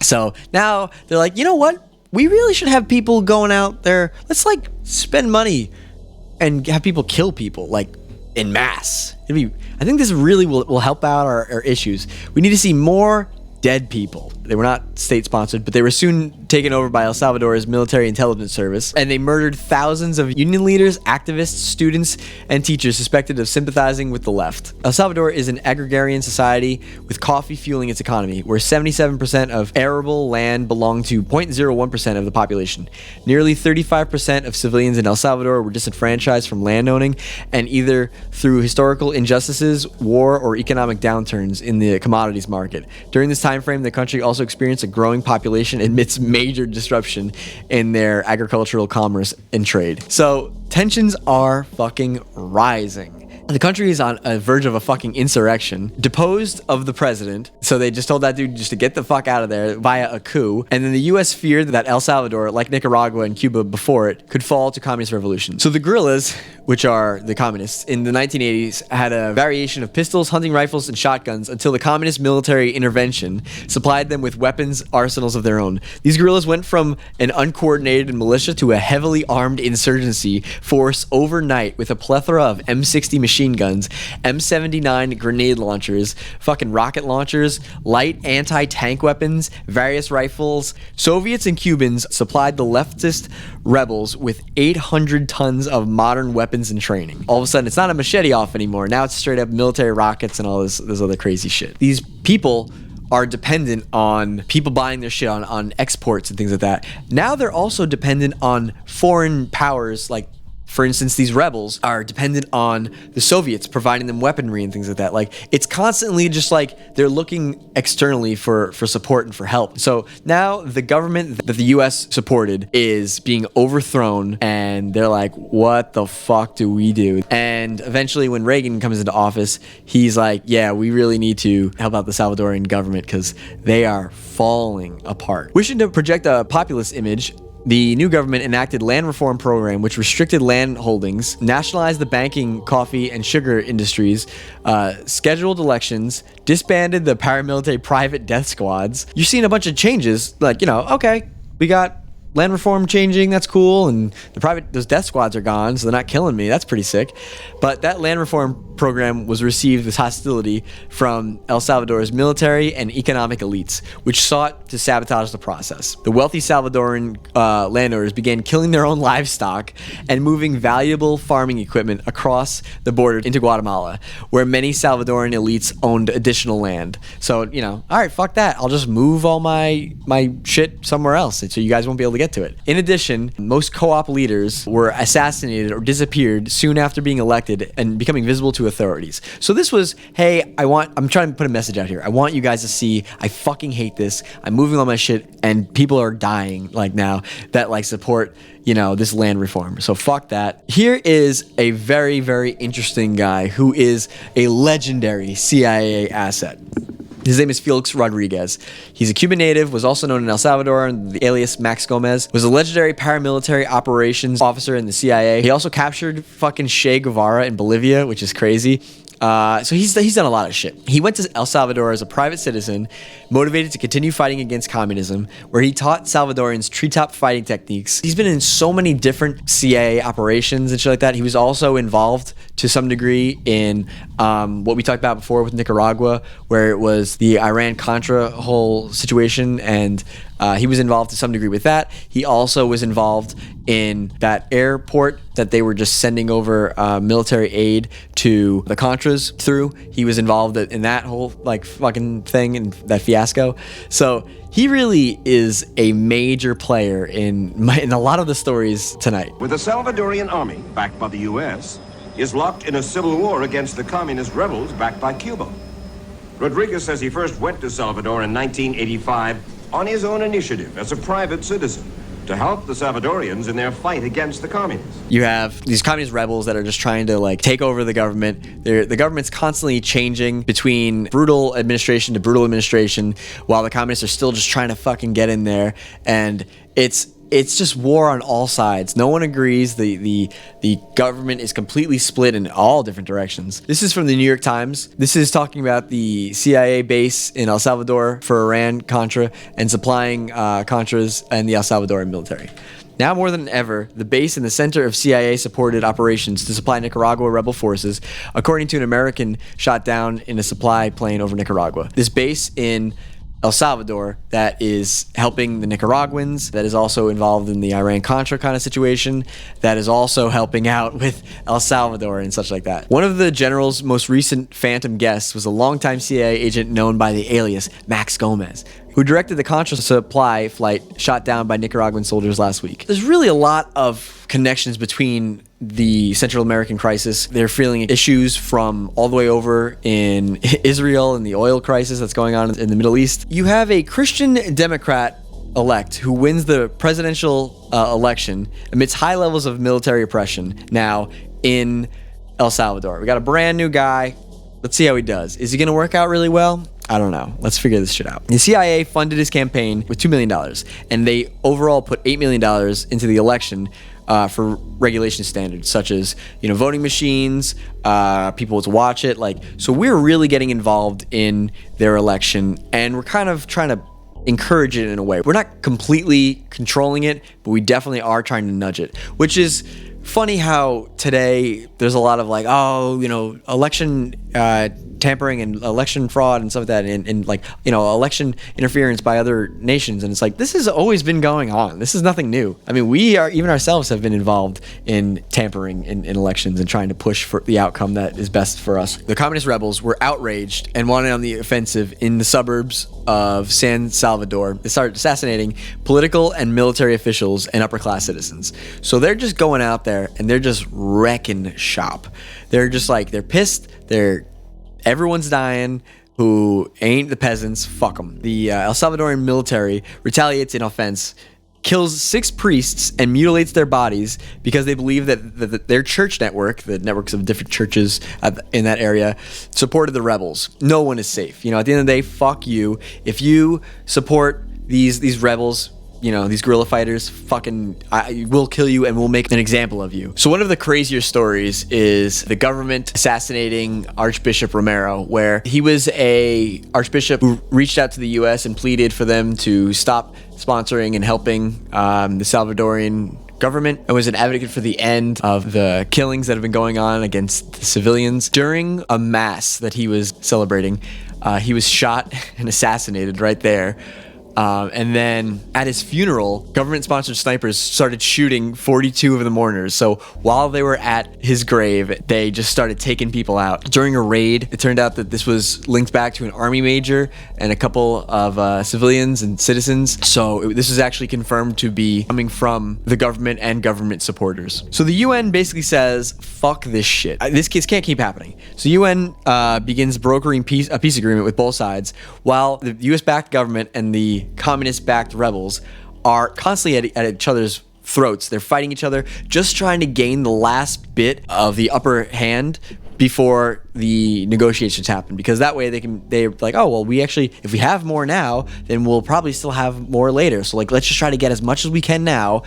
So now they're like, you know what? We really should have people going out there. Let's spend money and have people kill people in mass. I think this really will help out our issues. We need to see more dead people. They were not state-sponsored, but they were soon taken over by El Salvador's military intelligence service, and they murdered thousands of union leaders, activists, students, and teachers suspected of sympathizing with the left. El Salvador is an agrarian society with coffee fueling its economy, where 77% of arable land belong to 0.01% of the population. Nearly 35% of civilians in El Salvador were disenfranchised from landowning, and either through historical injustices, war, or economic downturns in the commodities market. During this time frame, the country also experienced a growing population amidst major disruption in their agricultural commerce and trade. So tensions are fucking rising. The country is on a verge of a fucking insurrection, deposed of the president. So they just told that dude just to get the fuck out of there via a coup. And then the US feared that El Salvador, like Nicaragua and Cuba before it, could fall to communist revolution. So the guerrillas, which are the communists, in the 1980s had a variation of pistols, hunting rifles, and shotguns until the communist military intervention supplied them with weapons arsenals of their own. These guerrillas went from an uncoordinated militia to a heavily armed insurgency force overnight with a plethora of M60 machine guns, M79 grenade launchers, fucking rocket launchers, light anti-tank weapons, various rifles. Soviets and Cubans supplied the leftist rebels with 800 tons of modern weapons and training. All of a sudden, it's not a machete off anymore. Now it's straight up military rockets and all this other crazy shit. These people are dependent on people buying their shit on exports and things like that. Now they're also dependent on foreign powers like for instance, these rebels are dependent on the Soviets providing them weaponry and things like that. Like, it's constantly just like they're looking externally for support and for help. So now the government that the US supported is being overthrown, and they're like, what the fuck do we do? And eventually when Reagan comes into office, he's like, yeah, we really need to help out the Salvadorian government because they are falling apart. Wishing to project a populist image, the new government enacted land reform program, which restricted land holdings, nationalized the banking, coffee, and sugar industries, scheduled elections, disbanded the paramilitary private death squads. You're seeing a bunch of changes, like, okay, we got land reform changing, that's cool, and those death squads are gone, so they're not killing me. That's pretty sick. But that land reform program was received with hostility from El Salvador's military and economic elites, which sought to sabotage the process. The wealthy Salvadoran landowners began killing their own livestock and moving valuable farming equipment across the border into Guatemala, where many Salvadoran elites owned additional land. So, all right, fuck that. I'll just move all my shit somewhere else, so you guys won't be able to get to it. In addition, most co-op leaders were assassinated or disappeared soon after being elected and becoming visible to authorities. So this was, hey, I'm trying to put a message out here. I want you guys to see, I fucking hate this. I'm moving all my shit and people are dying now that support, this land reform. So fuck that. Here is a very, very interesting guy who is a legendary CIA asset. His name is Felix Rodriguez. He's a Cuban native, was also known in El Salvador under the alias Max Gomez, was a legendary paramilitary operations officer in the CIA. He also captured fucking Che Guevara in Bolivia, which is crazy. So he's done a lot of shit. He went to El Salvador as a private citizen, motivated to continue fighting against communism, where he taught Salvadorians treetop fighting techniques. He's been in so many different CIA operations and shit like that. He was also involved to some degree in what we talked about before with Nicaragua, where it was the Iran-Contra whole situation, and he was involved to some degree with that. He also was involved in that airport that they were just sending over military aid to the Contras through. He was involved in that whole fucking thing and that fiasco. So he really is a major player in a lot of the stories tonight. With the Salvadorian army, backed by the U.S., is locked in a civil war against the communist rebels backed by Cuba. Rodriguez says he first went to Salvador in 1985 on his own initiative as a private citizen to help the Salvadorians in their fight against the communists. You have these communist rebels that are just trying to take over the government. The government's constantly changing between brutal administration to brutal administration, while the communists are still just trying to fucking get in there. And it's just war on all sides. No one agrees. The government is completely split in all different directions. This is from the New York Times. This is talking about the CIA base in El Salvador for Iran-Contra and supplying Contras and the El Salvadoran military. Now more than ever, the base in the center of CIA-supported operations to supply Nicaragua rebel forces, according to an American shot down in a supply plane over Nicaragua. This base in El Salvador that is helping the Nicaraguans, that is also involved in the Iran-Contra kind of situation, that is also helping out with El Salvador and such like that. One of the general's most recent phantom guests was a longtime CIA agent known by the alias Max Gomez, who directed the Contra supply flight shot down by Nicaraguan soldiers last week. There's really a lot of connections between the Central American crisis. They're feeling issues from all the way over in Israel and the oil crisis that's going on in the Middle East. You have a Christian Democrat elect who wins the presidential election amidst high levels of military oppression now in El Salvador. We got a brand new guy. Let's see how he does. Is he going to work out really well? I don't know. Let's figure this shit out. The CIA funded his campaign with $2 million, and they overall put $8 million into the election for regulation standards, such as voting machines, people to watch it. So we're really getting involved in their election, and we're kind of trying to encourage it in a way. We're not completely controlling it, but we definitely are trying to nudge it, which is funny how today there's a lot of election tampering and election fraud and stuff like that, and like, you know, election interference by other nations. And it's like, this has always been going on. This is nothing new. I mean, we are, even ourselves have been involved in tampering in elections and trying to push for the outcome that is best for us. The communist rebels were outraged and wanted on the offensive in the suburbs of San Salvador. They started assassinating political and military officials and upper class citizens. So they're just going out there and they're just wrecking shop. They're just like, they're pissed. Everyone's dying who ain't the peasants. Fuck them. The El Salvadorian military retaliates in offense, kills 6 priests and mutilates their bodies because they believe that their church network, the networks of different churches in that area, supported the rebels. No one is safe. You know, at the end of the day, fuck you. If you support these rebels, you know, these guerrilla fighters, we'll kill you and we'll make an example of you. So one of the crazier stories is the government assassinating Archbishop Romero, where he was a archbishop who reached out to the U.S. and pleaded for them to stop sponsoring and helping the Salvadorian government, and was an advocate for the end of the killings that have been going on against the civilians. During a mass that he was celebrating, he was shot and assassinated right there. And then at his funeral, government-sponsored snipers started shooting 42 of the mourners. So while they were at his grave, they just started taking people out. During a raid, it turned out that this was linked back to an army major and a couple of civilians and citizens. So this is actually confirmed to be coming from the government and government supporters. So the UN basically says, fuck this shit. This case can't keep happening. So UN begins brokering a peace agreement with both sides, while the US-backed government and the communist-backed rebels are constantly at each other's throats. They're fighting each other, just trying to gain the last bit of the upper hand before the negotiations happen, because that way they're like, oh, well, if we have more now, then we'll probably still have more later. So like, let's just try to get as much as we can now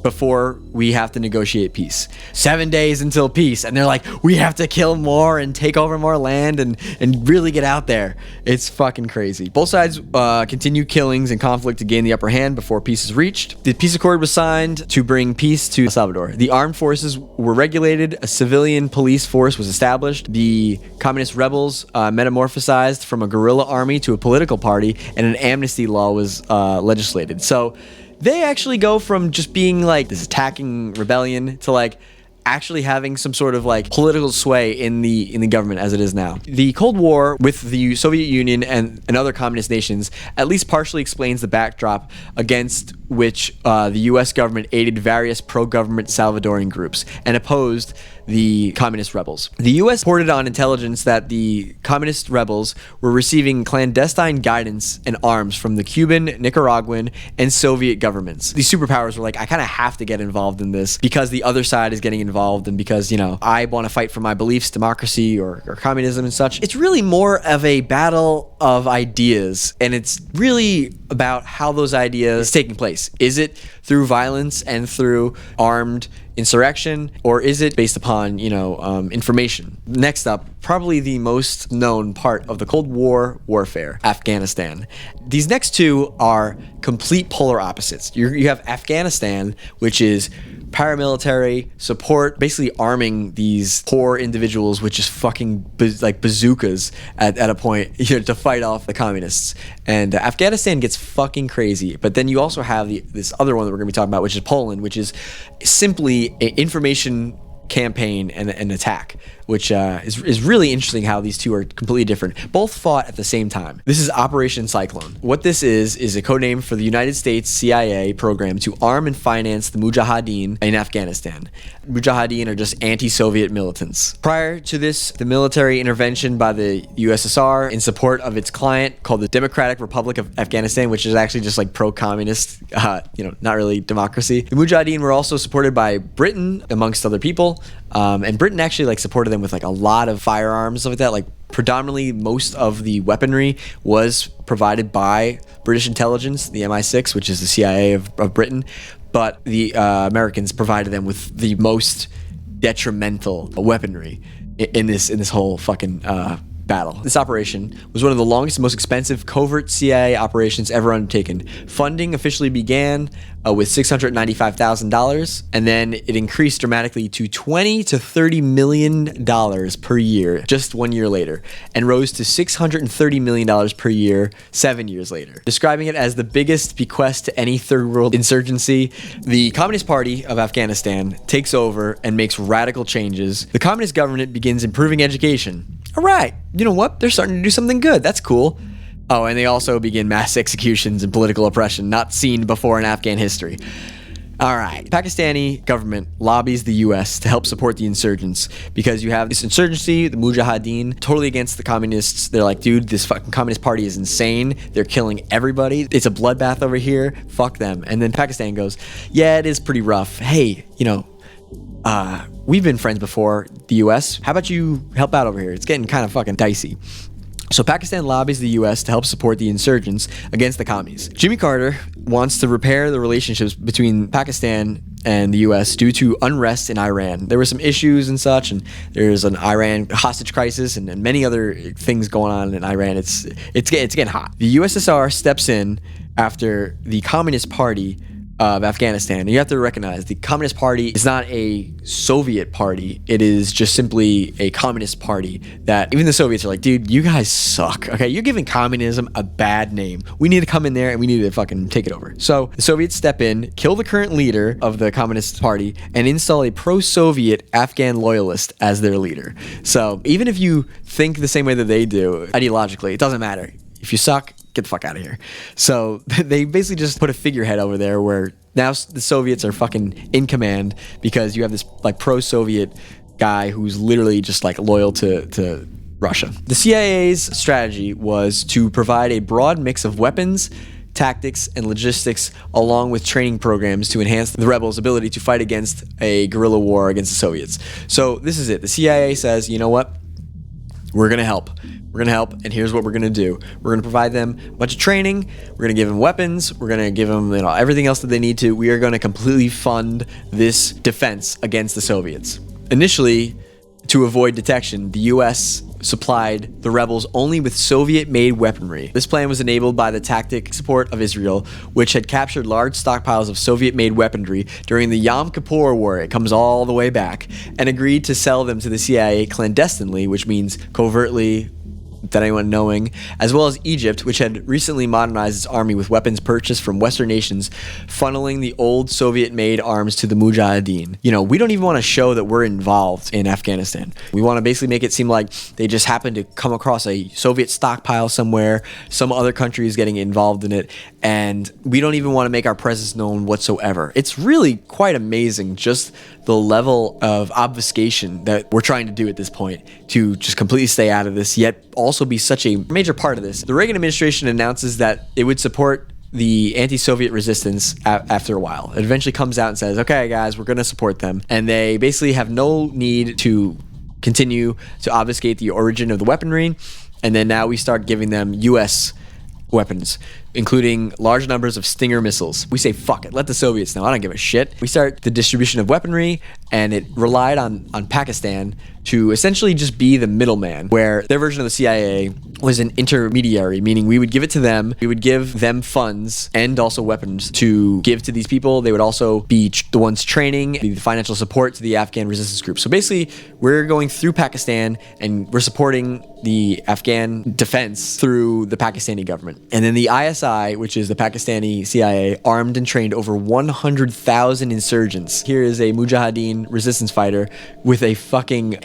before we have to negotiate peace. 7 days until peace, and they're like, we have to kill more and take over more land and really get out there. It's fucking crazy. Both sides continue killings and conflict to gain the upper hand before peace is reached. The peace accord was signed to bring peace to El Salvador. The armed forces were regulated. A civilian police force was established. The communist rebels metamorphosized from a guerrilla army to a political party, and an amnesty law was legislated. So they actually go from just being like this attacking rebellion to like actually having some sort of like political sway in the government as it is now. The Cold War with the Soviet Union and other communist nations at least partially explains the backdrop against which the US government aided various pro-government Salvadoran groups and opposed the communist rebels. The US reported on intelligence that the communist rebels were receiving clandestine guidance and arms from the Cuban, Nicaraguan, and Soviet governments. These superpowers were like, I kind of have to get involved in this because the other side is getting involved, and because, you know, I want to fight for my beliefs, democracy or communism and such. It's really more of a battle of ideas, and it's really about how those ideas taking place. Is it through violence and through armed insurrection, or is it based upon, you know, information? Next up, probably the most known part of the Cold War warfare, Afghanistan. These next two are complete polar opposites. You have Afghanistan, which is paramilitary support, basically arming these poor individuals with just fucking like bazookas at a point, you know, to fight off the communists. And Afghanistan gets fucking crazy. But then you also have this other one that we're going to be talking about, which is Poland, which is simply an information campaign and an attack, which is really interesting how these two are completely different. Both fought at the same time. This is Operation Cyclone. What this is a code name for the United States CIA program to arm and finance the Mujahideen in Afghanistan. Mujahideen are just anti-Soviet militants. Prior to this, the military intervention by the USSR in support of its client called the Democratic Republic of Afghanistan, which is actually just like pro-communist, you know, not really democracy. The Mujahideen were also supported by Britain, amongst other people. And Britain actually like supported them with like a lot of firearms, stuff like that. Like predominantly most of the weaponry was provided by British intelligence, the MI6, which is the CIA of Britain. But the Americans provided them with the most detrimental weaponry in this whole fucking battle. This operation was one of the longest and most expensive covert CIA operations ever undertaken. Funding officially began with $695,000, and then it increased dramatically to $20 to $30 million per year just 1 year later, and rose to $630 million per year 7 years later. Describing it as the biggest bequest to any third world insurgency, the Communist Party of Afghanistan takes over and makes radical changes. The communist government begins improving education. All right, you know what? They're starting to do something good. That's cool. Oh, and they also begin mass executions and political oppression not seen before in Afghan history. All right, Pakistani government lobbies the U.S. to help support the insurgents because you have this insurgency, the Mujahideen, totally against the communists. They're like, dude, this fucking communist party is insane. They're killing everybody. It's a bloodbath over here. Fuck them. And then Pakistan goes, yeah, it is pretty rough. Hey, we've been friends before, the U.S. How about you help out over here? It's getting kind of fucking dicey. So Pakistan lobbies the U.S. to help support the insurgents against the commies. Jimmy Carter wants to repair the relationships between Pakistan and the U.S. due to unrest in Iran. There were some issues and such, and there's an Iran hostage crisis and many other things going on in Iran. It's getting hot. The USSR steps in after the Communist Party of Afghanistan. And you have to recognize the Communist Party is not a Soviet party. It is just simply a communist party that even the Soviets are like, dude, you guys suck. Okay, you're giving communism a bad name. We need to come in there and we need to fucking take it over. So the Soviets step in, kill the current leader of the Communist Party, and install a pro-Soviet Afghan loyalist as their leader. So even if you think the same way that they do, ideologically, it doesn't matter. If you suck, get the fuck out of here. So they basically just put a figurehead over there where now the Soviets are fucking in command because you have this like pro-Soviet guy who's literally just like loyal to Russia. The CIA's strategy was to provide a broad mix of weapons, tactics, and logistics along with training programs to enhance the rebels' ability to fight against a guerrilla war against the Soviets. So this is it. The CIA says, you know what? We're going to help. We're going to help, and here's what we're going to do. We're going to provide them a bunch of training. We're going to give them weapons. We're going to give them everything else that they need to. We are going to completely fund this defense against the Soviets. Initially, to avoid detection, the U.S. supplied the rebels only with Soviet-made weaponry. This plan was enabled by the tactic support of Israel, which had captured large stockpiles of Soviet-made weaponry during the Yom Kippur War, it comes all the way back, and agreed to sell them to the CIA clandestinely, which means covertly, without anyone knowing, as well as Egypt, which had recently modernized its army with weapons purchased from Western nations, funneling the old Soviet-made arms to the Mujahideen. We don't even want to show that we're involved in Afghanistan. We want to basically make it seem like they just happened to come across a Soviet stockpile somewhere, some other country is getting involved in it, and we don't even want to make our presence known whatsoever. It's really quite amazing just the level of obfuscation that we're trying to do at this point to just completely stay out of this, yet also be such a major part of this. The Reagan administration announces that it would support the anti-Soviet resistance after a while. It eventually comes out and says, okay, guys, we're going to support them. And they basically have no need to continue to obfuscate the origin of the weaponry. And then now we start giving them U.S. weapons, including large numbers of Stinger missiles. We say, fuck it, let the Soviets know, I don't give a shit. We start the distribution of weaponry, and it relied on Pakistan to essentially just be the middleman, where their version of the CIA was an intermediary, meaning we would give it to them, we would give them funds and also weapons to give to these people. They would also be the ones training, be the financial support to the Afghan resistance group. So basically, we're going through Pakistan and we're supporting the Afghan defense through the Pakistani government. And then the ISI, which is the Pakistani CIA, armed and trained over 100,000 insurgents. Here is a Mujahideen resistance fighter with a fucking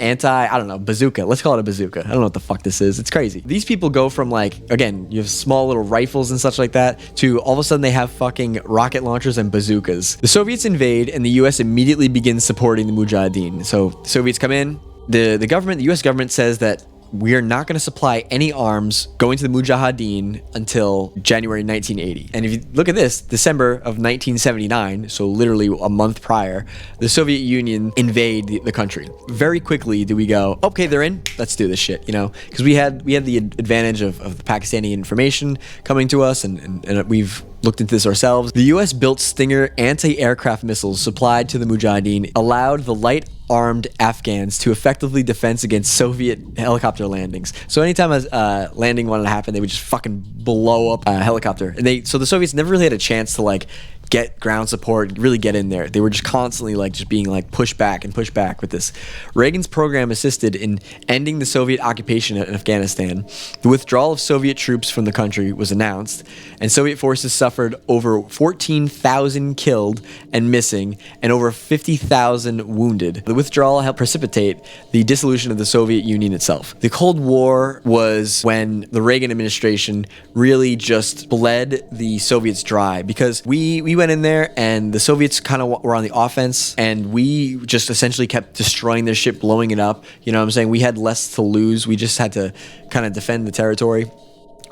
bazooka. Let's call it a bazooka. I don't know what the fuck this is. It's crazy. These people go from again, you have small little rifles and such like that, to all of a sudden they have fucking rocket launchers and bazookas. The Soviets invade and the US immediately begins supporting the Mujahideen. So the Soviets come in, the US government says that we are not going to supply any arms going to the Mujahideen until January 1980. And if you look at this, December of 1979, so literally a month prior, the Soviet Union invade the country. Very quickly do we go, okay, they're in, let's do this shit, because we had the advantage of the Pakistani information coming to us, and we've looked into this ourselves. The US built Stinger anti-aircraft missiles supplied to the Mujahideen allowed the light armed Afghans to effectively defense against Soviet helicopter landings. So anytime a landing wanted to happen, they would just fucking blow up a helicopter. And so the Soviets never really had a chance to like get ground support, really get in there. They were just constantly like just being like pushed back with this. Reagan's program assisted in ending the Soviet occupation in Afghanistan. The withdrawal of Soviet troops from the country was announced, and Soviet forces suffered over 14,000 killed and missing and over 50,000 wounded. The withdrawal helped precipitate the dissolution of the Soviet Union itself. The Cold War was when the Reagan administration really just bled the Soviets dry, because we went in there and the Soviets kind of were on the offense, and we just essentially kept destroying their shit, blowing it up. You know what I'm saying? We had less to lose. We just had to kind of defend the territory.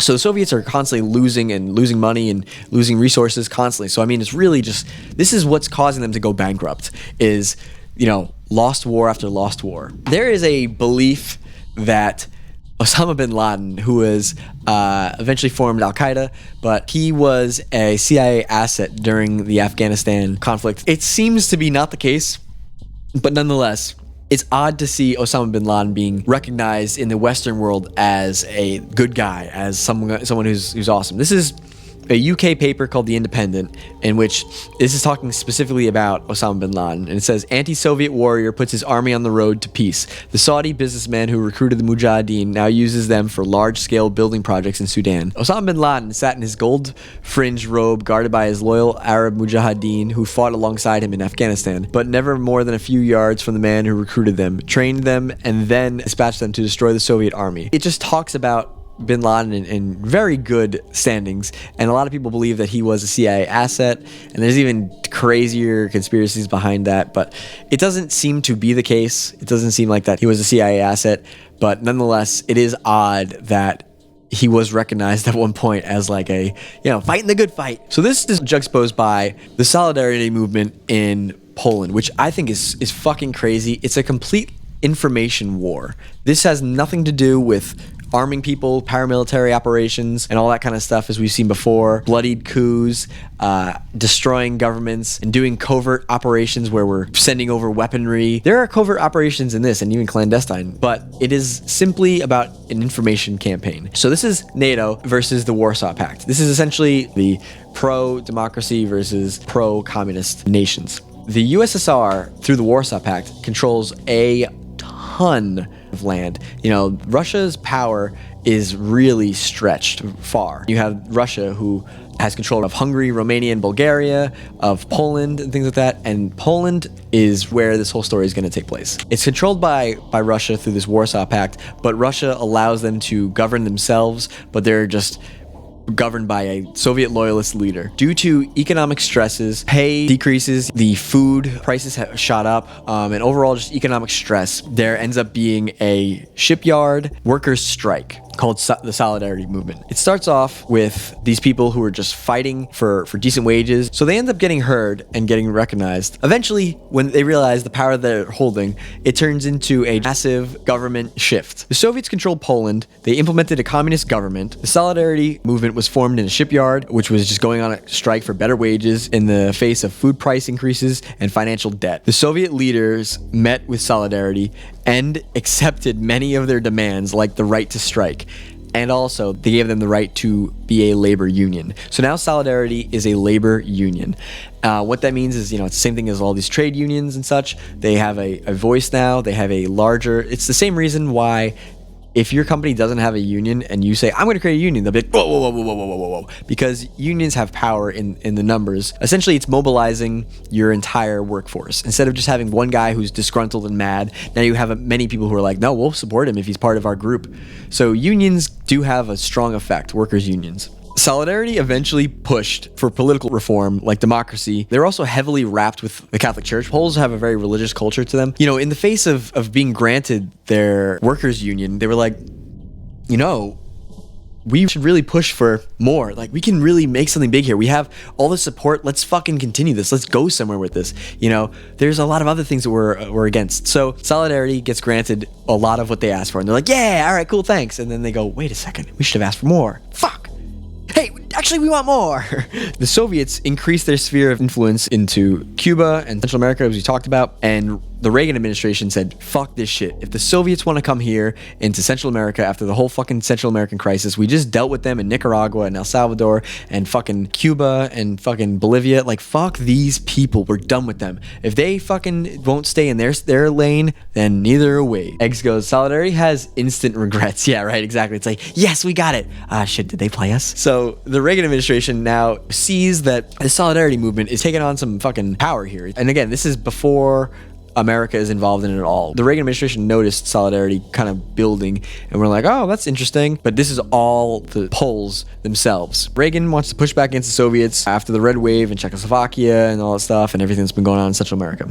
So the Soviets are constantly losing money and losing resources constantly. So I mean, it's really just, this is what's causing them to go bankrupt, is, you know, lost war after lost war. There is a belief that Osama bin Laden, who was eventually formed Al-Qaeda, but he was a CIA asset during the Afghanistan conflict. It seems to be not the case, but nonetheless, it's odd to see Osama bin Laden being recognized in the Western world as a good guy, as someone who's awesome. This is a UK paper called The Independent, in which this is talking specifically about Osama bin Laden, and it says, anti-Soviet warrior puts his army on the road to peace. The Saudi businessman who recruited the Mujahideen now uses them for large-scale building projects in Sudan. Osama bin Laden sat in his gold-fringed robe guarded by his loyal Arab Mujahideen who fought alongside him in Afghanistan, but never more than a few yards from the man who recruited them, trained them, and then dispatched them to destroy the Soviet army. It just talks about bin Laden in very good standings, and a lot of people believe that he was a CIA asset, and there's even crazier conspiracies behind that, but it doesn't seem to be the case. It doesn't seem like that he was a CIA asset, but nonetheless, it is odd that he was recognized at one point as like a, you know, fighting the good fight. So this is juxtaposed by the Solidarity movement in Poland, which I think is fucking crazy. It's a complete information war. This has nothing to do with arming people, paramilitary operations, and all that kind of stuff, as we've seen before. Bloodied coups, destroying governments, and doing covert operations where we're sending over weaponry. There are covert operations in this, and even clandestine, but it is simply about an information campaign. So this is NATO versus the Warsaw Pact. This is essentially the pro-democracy versus pro-communist nations. The USSR, through the Warsaw Pact, controls a ton of land. You know, Russia's power is really stretched far. You have Russia, who has control of Hungary, Romania, and Bulgaria, of Poland, and things like that. And Poland is where this whole story is going to take place. It's controlled by Russia through this Warsaw Pact, but Russia allows them to govern themselves, but they're just governed by a Soviet loyalist leader. Due to economic stresses, pay decreases, the food prices have shot up, and overall just economic stress, there ends up being a shipyard workers' strike called the Solidarity movement. It starts off with these people who are just fighting for decent wages, so they end up getting heard and getting recognized. Eventually, when they realize the power they're holding, it turns into a massive government shift. The Soviets controlled Poland, they implemented a communist government, the Solidarity movement was formed in a shipyard, which was just going on a strike for better wages in the face of food price increases and financial debt. The Soviet leaders met with Solidarity and accepted many of their demands, like the right to strike. And also, they gave them the right to be a labor union. So now Solidarity is a labor union. What that means is, you know, it's the same thing as all these trade unions and such. They have a voice now. They have a larger... It's the same reason why if your company doesn't have a union and you say, I'm going to create a union, they'll be like, whoa, whoa, whoa, whoa, whoa, whoa, whoa, whoa. Because unions have power in the numbers. Essentially, it's mobilizing your entire workforce. Instead of just having one guy who's disgruntled and mad, now you have many people who are like, no, we'll support him if he's part of our group. So unions do have a strong effect, workers' unions. Solidarity eventually pushed for political reform like democracy. They're also heavily wrapped with the Catholic Church. Poles have a very religious culture to them. You know, in the face of being granted their workers' union, they were like, you know, we should really push for more. Like, we can really make something big here. We have all the support. Let's fucking continue this. Let's go somewhere with this. You know, there's a lot of other things that we're against. So Solidarity gets granted a lot of what they asked for. And they're like, yeah, all right, cool, thanks. And then they go, wait a second. We should have asked for more. Fuck. Hey, actually, we want more. The Soviets increased their sphere of influence into Cuba and Central America, as we talked about, and the Reagan administration said, fuck this shit. If the Soviets want to come here into Central America after the whole fucking Central American crisis, we just dealt with them in Nicaragua and El Salvador and fucking Cuba and fucking Bolivia. Like, fuck these people. We're done with them. If they fucking won't stay in their lane, then neither are we. Eggs goes, Solidarity has instant regrets. Yeah, right, exactly. It's like, yes, we got it. Ah, shit, did they play us? So the Reagan administration now sees that the Solidarity movement is taking on some fucking power here. And again, this is before America is involved in it at all. The Reagan administration noticed Solidarity kind of building, and we're like, oh, that's interesting. But this is all the Poles themselves. Reagan wants to push back against the Soviets after the Red Wave in Czechoslovakia and all that stuff and everything that's been going on in Central America.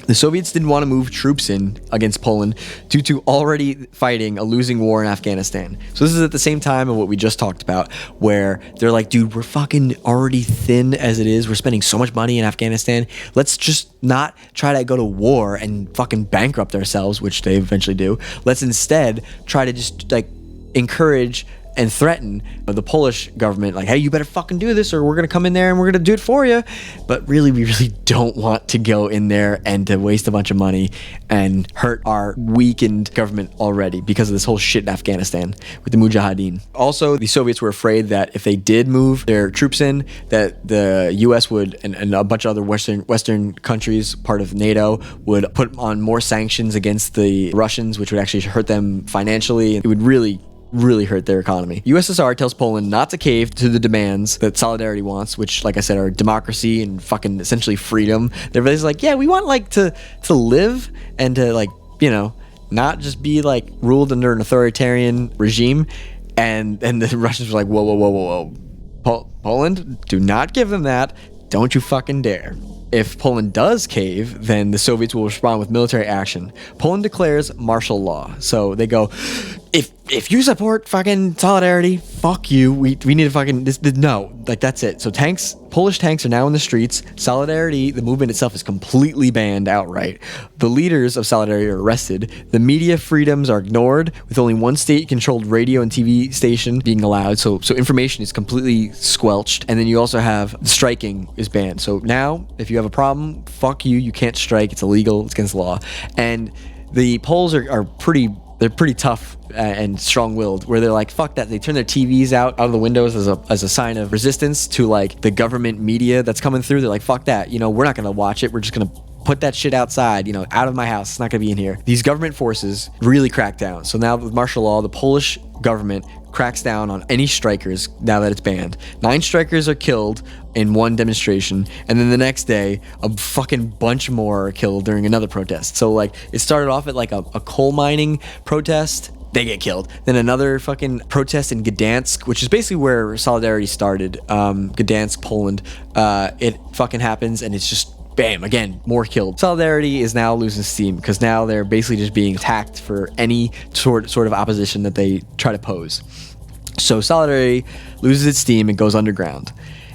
The Soviets didn't want to move troops in against Poland due to already fighting a losing war in Afghanistan. So this is at the same time of what we just talked about, where they're like, dude, we're fucking already thin as it is. We're spending so much money in Afghanistan. Let's just not try to go to war and fucking bankrupt ourselves, which they eventually do. Let's instead try to just like encourage and threaten the Polish government, like, hey, you better fucking do this or we're gonna come in there and we're gonna do it for you. But really, we really don't want to go in there and to waste a bunch of money and hurt our weakened government already because of this whole shit in Afghanistan with the Mujahideen. Also, the Soviets were afraid that if they did move their troops in, that the US would, and a bunch of other Western countries, part of NATO, would put on more sanctions against the Russians, which would actually hurt them financially. It would really hurt their economy. USSR tells Poland not to cave to the demands that Solidarity wants, which, like I said, are democracy and fucking essentially freedom. They're basically like, yeah, we want like to live and to like, you know, not just be like ruled under an authoritarian regime. And the Russians were like, whoa. Poland, do not give them that. Don't you fucking dare. If Poland does cave, then the Soviets will respond with military action. Poland declares martial law. So they go, if you support fucking Solidarity, fuck you. We need to fucking no, like that's it. So Polish tanks are now in the streets. Solidarity, the movement itself, is completely banned outright. The leaders of Solidarity are arrested. The media freedoms are ignored, with only one state-controlled radio and TV station being allowed. So information is completely squelched. And then you also have striking is banned. So now, if you have a problem, fuck you. You can't strike. It's illegal. It's against the law. And the Poles are pretty tough and strong-willed, where they're like, fuck that. They turn their TVs out of the windows as a sign of resistance to like the government media that's coming through. They're like, fuck that. You know, we're not going to watch it. We're just going to put that shit outside, you know, out of my house. It's not going to be in here. These government forces really crack down. So now with martial law, the Polish government cracks down on any strikers now that it's banned. 9 strikers are killed in one demonstration, and then the next day a fucking bunch more are killed during another protest. So like it started off at like a coal mining protest, they get killed. Then another fucking protest in Gdansk, which is basically where Solidarity started, Gdansk, Poland. It fucking happens, and it's just bam, again, more killed. Solidarity is now losing steam because now they're basically just being attacked for any sort of opposition that they try to pose. So Solidarity loses its steam and goes underground.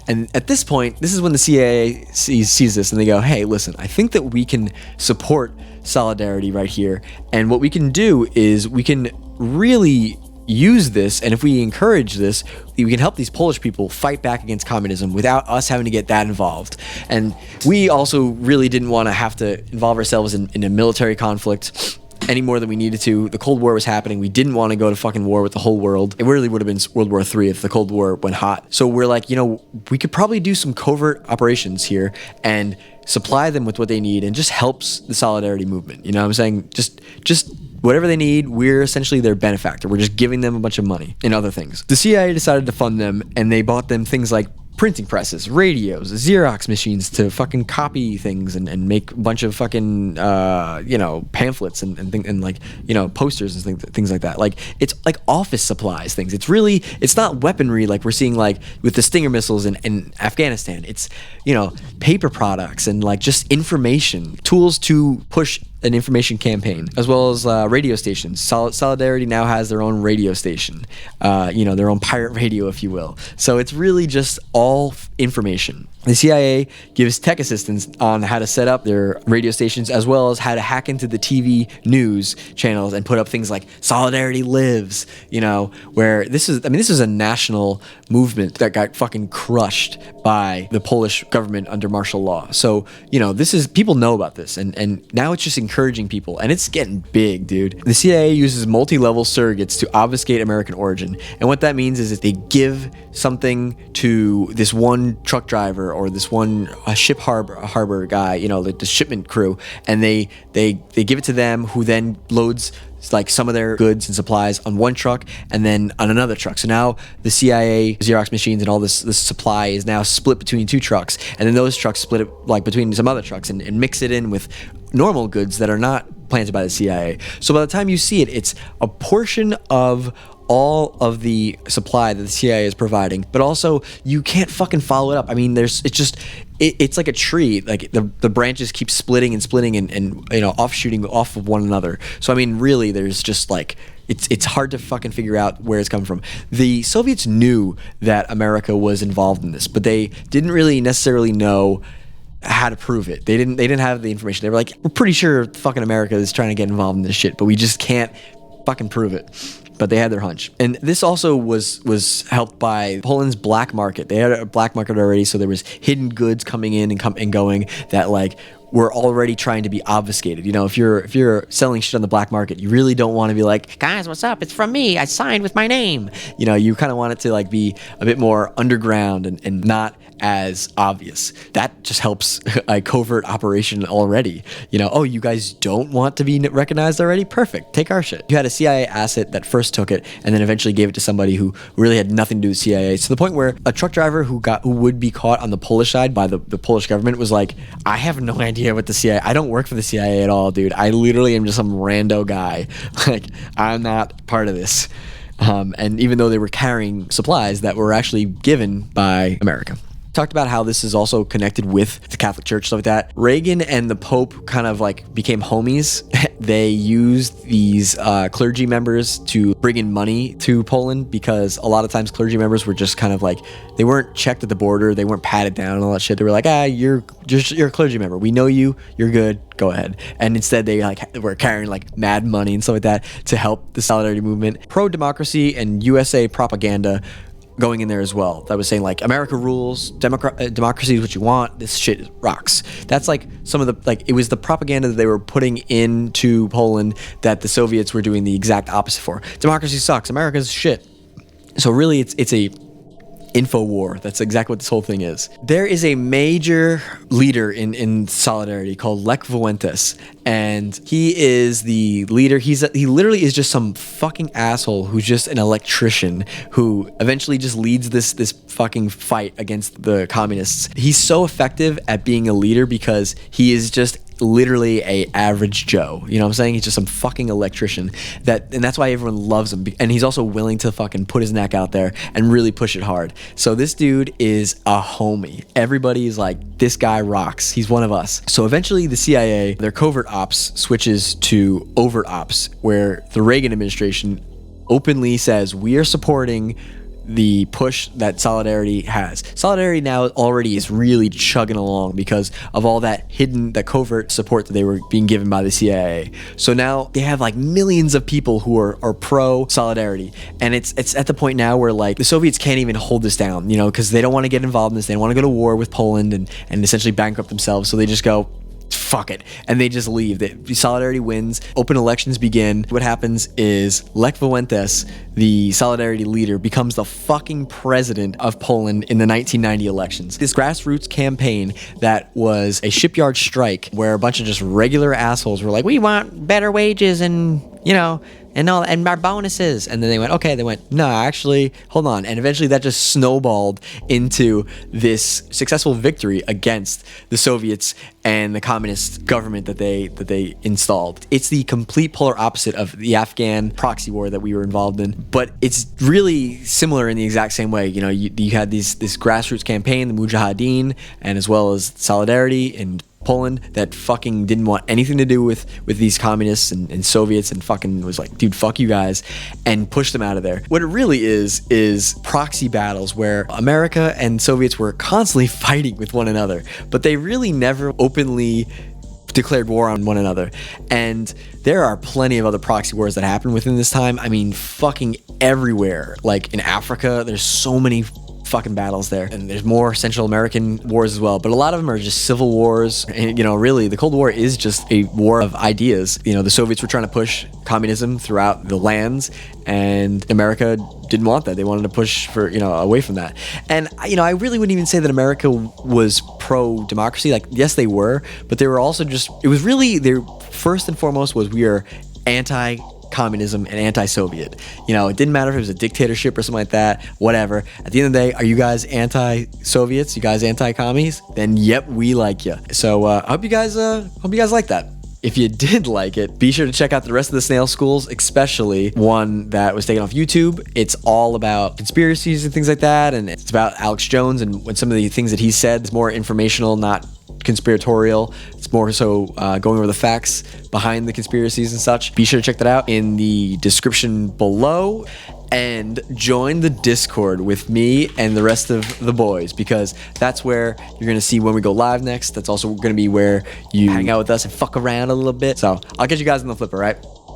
And at this point, this is when the CIA sees this and they go, hey, listen, I think that we can support Solidarity right here. And what we can do is we can really use this, and if we encourage this, we can help these Polish people fight back against communism without us having to get that involved. And we also really didn't want to have to involve ourselves in a military conflict any more than we needed to. The Cold War was happening. We didn't want to go to fucking war with the whole world. It really would have been World War III if the Cold War went hot. So we're like, you know, we could probably do some covert operations here and supply them with what they need, and just helps the Solidarity movement. You know what I'm saying? Just whatever they need, we're essentially their benefactor. We're just giving them a bunch of money and other things. The CIA decided to fund them, and they bought them things like printing presses, radios, Xerox machines to fucking copy things and make a bunch of fucking, pamphlets and like, you know, posters and things like that. Like, it's like office supplies things. It's not weaponry like we're seeing like with the Stinger missiles in Afghanistan. It's, you know, paper products and like just information, tools to push an information campaign, as well as radio stations. Solidarity now has their own radio station, their own pirate radio, if you will. So it's really just all information. The CIA gives tech assistance on how to set up their radio stations, as well as how to hack into the TV news channels and put up things like "Solidarity Lives," where this is a national movement that got fucking crushed by the Polish government under martial law. So, people know about this, and now it's just encouraging people, and it's getting big, dude. The CIA uses multi-level surrogates to obfuscate American origin, and what that means is that they give something to this one truck driver or this one ship harbor guy, the shipment crew, and they give it to them, who then loads like some of their goods and supplies on one truck and then on another truck. So now the CIA Xerox machines and all this supply is now split between two trucks, and then those trucks split it like between some other trucks and mix it in with normal goods that are not planted by the CIA. So by the time you see it, it's a portion of all of the supply that the CIA is providing, but also you can't fucking follow it up. I mean, it's like a tree. Like the branches keep splitting and offshooting off of one another. So I mean, really, there's just like it's hard to fucking figure out where it's coming from. The Soviets knew that America was involved in this, but they didn't really necessarily know how to prove it. They didn't have the information. They were like, we're pretty sure fucking America is trying to get involved in this shit, but we just can't fucking prove it. But they had their hunch. And this also was helped by Poland's black market. They had a black market already, so there was hidden goods coming in and going that like were already trying to be obfuscated. If you're selling shit on the black market, you really don't want to be like, guys, what's up? It's from me. I signed with my name. You kind of want it to like be a bit more underground and not as obvious. That just helps a covert operation already. Oh, you guys don't want to be recognized already? Perfect. Take our shit. You had a CIA asset that first took it and then eventually gave it to somebody who really had nothing to do with CIA, to the point where a truck driver who would be caught on the Polish side by the Polish government was like, I have no idea what the CIA, I don't work for the CIA at all, dude. I literally am just some rando guy. Like, I'm not part of this. And even though they were carrying supplies that were actually given by America. Talked about how this is also connected with the Catholic Church, stuff like that. Reagan and the Pope kind of like became homies. They used these clergy members to bring in money to Poland, because a lot of times clergy members were just kind of like, they weren't checked at the border, they weren't patted down and all that shit. They were like, you're a clergy member, we know you, you're good, go ahead. And instead they like were carrying like mad money and stuff like that to help the Solidarity movement. Pro-democracy and USA propaganda going in there as well. That was saying like, America rules, democracy is what you want, this shit rocks. That's like some of the, like, it was the propaganda that they were putting into Poland that the Soviets were doing the exact opposite for. Democracy sucks, America's shit. So really it's a info war. That's exactly what this whole thing is. There is a major leader in Solidarity called Lech Walesa, and he is the leader. He literally is just some fucking asshole who's just an electrician who eventually just leads this fucking fight against the communists. He's so effective at being a leader because he is just literally a average Joe. You know what I'm saying? He's just some fucking electrician. And that's why everyone loves him. And he's also willing to fucking put his neck out there and really push it hard. So this dude is a homie. Everybody is like, this guy rocks. He's one of us. So eventually the CIA, their covert ops switches to overt ops, where the Reagan administration openly says, we are supporting the push that Solidarity has. Solidarity now already is really chugging along because of all that covert support that they were being given by the CIA. So now they have like millions of people who are pro Solidarity, and it's at the point now where like the Soviets can't even hold this down, because they don't want to get involved in this. They don't want to go to war with Poland and essentially bankrupt themselves. So they just go, fuck it, and they just leave. The Solidarity wins. Open elections begin. What happens is Lech Walesa, the Solidarity leader, becomes the fucking president of Poland in the 1990 elections. This grassroots campaign that was a shipyard strike where a bunch of just regular assholes were like, we want better wages and and our bonuses. And then they went, no, actually, hold on. And eventually that just snowballed into this successful victory against the Soviets and the communist government that they installed. It's the complete polar opposite of the Afghan proxy war that we were involved in, but it's really similar in the exact same way. You had this grassroots campaign, the Mujahideen, and as well as Solidarity, and Poland that fucking didn't want anything to do with these communists and Soviets, and fucking was like, dude, fuck you guys, and pushed them out of there. What it really is proxy battles where America and Soviets were constantly fighting with one another, but they really never openly declared war on one another. And there are plenty of other proxy wars that happen within this time. I mean, fucking everywhere. Like in Africa, there's so many fucking battles there, and there's more Central American wars as well, but a lot of them are just civil wars. And you know, really the Cold War is just a war of ideas. You know, the Soviets were trying to push communism throughout the lands, and America didn't want that. They wanted to push for, you know, away from that. And you know, I really wouldn't even say that America was pro-democracy. Like, yes, they were, but they were also just, it was really, their first and foremost was, we are anti-communism and anti-Soviet. You know, it didn't matter if it was a dictatorship or something like that, whatever. At the end of the day, are you guys anti-Soviets? You guys anti-commies? Then yep, we like you. So I hope you guys like that. If you did like it, be sure to check out the rest of the Snail schools, especially one that was taken off YouTube. It's all about conspiracies and things like that, and it's about Alex Jones and when some of the things that he said. It's more informational, not conspiratorial. It's more so going over the facts behind the conspiracies and such. Be sure to check that out in the description below, and join the Discord with me and the rest of the boys, because that's where you're gonna see when we go live next. That's also gonna be where you hang out with us and fuck around a little bit. So I'll catch you guys in the flipper, right?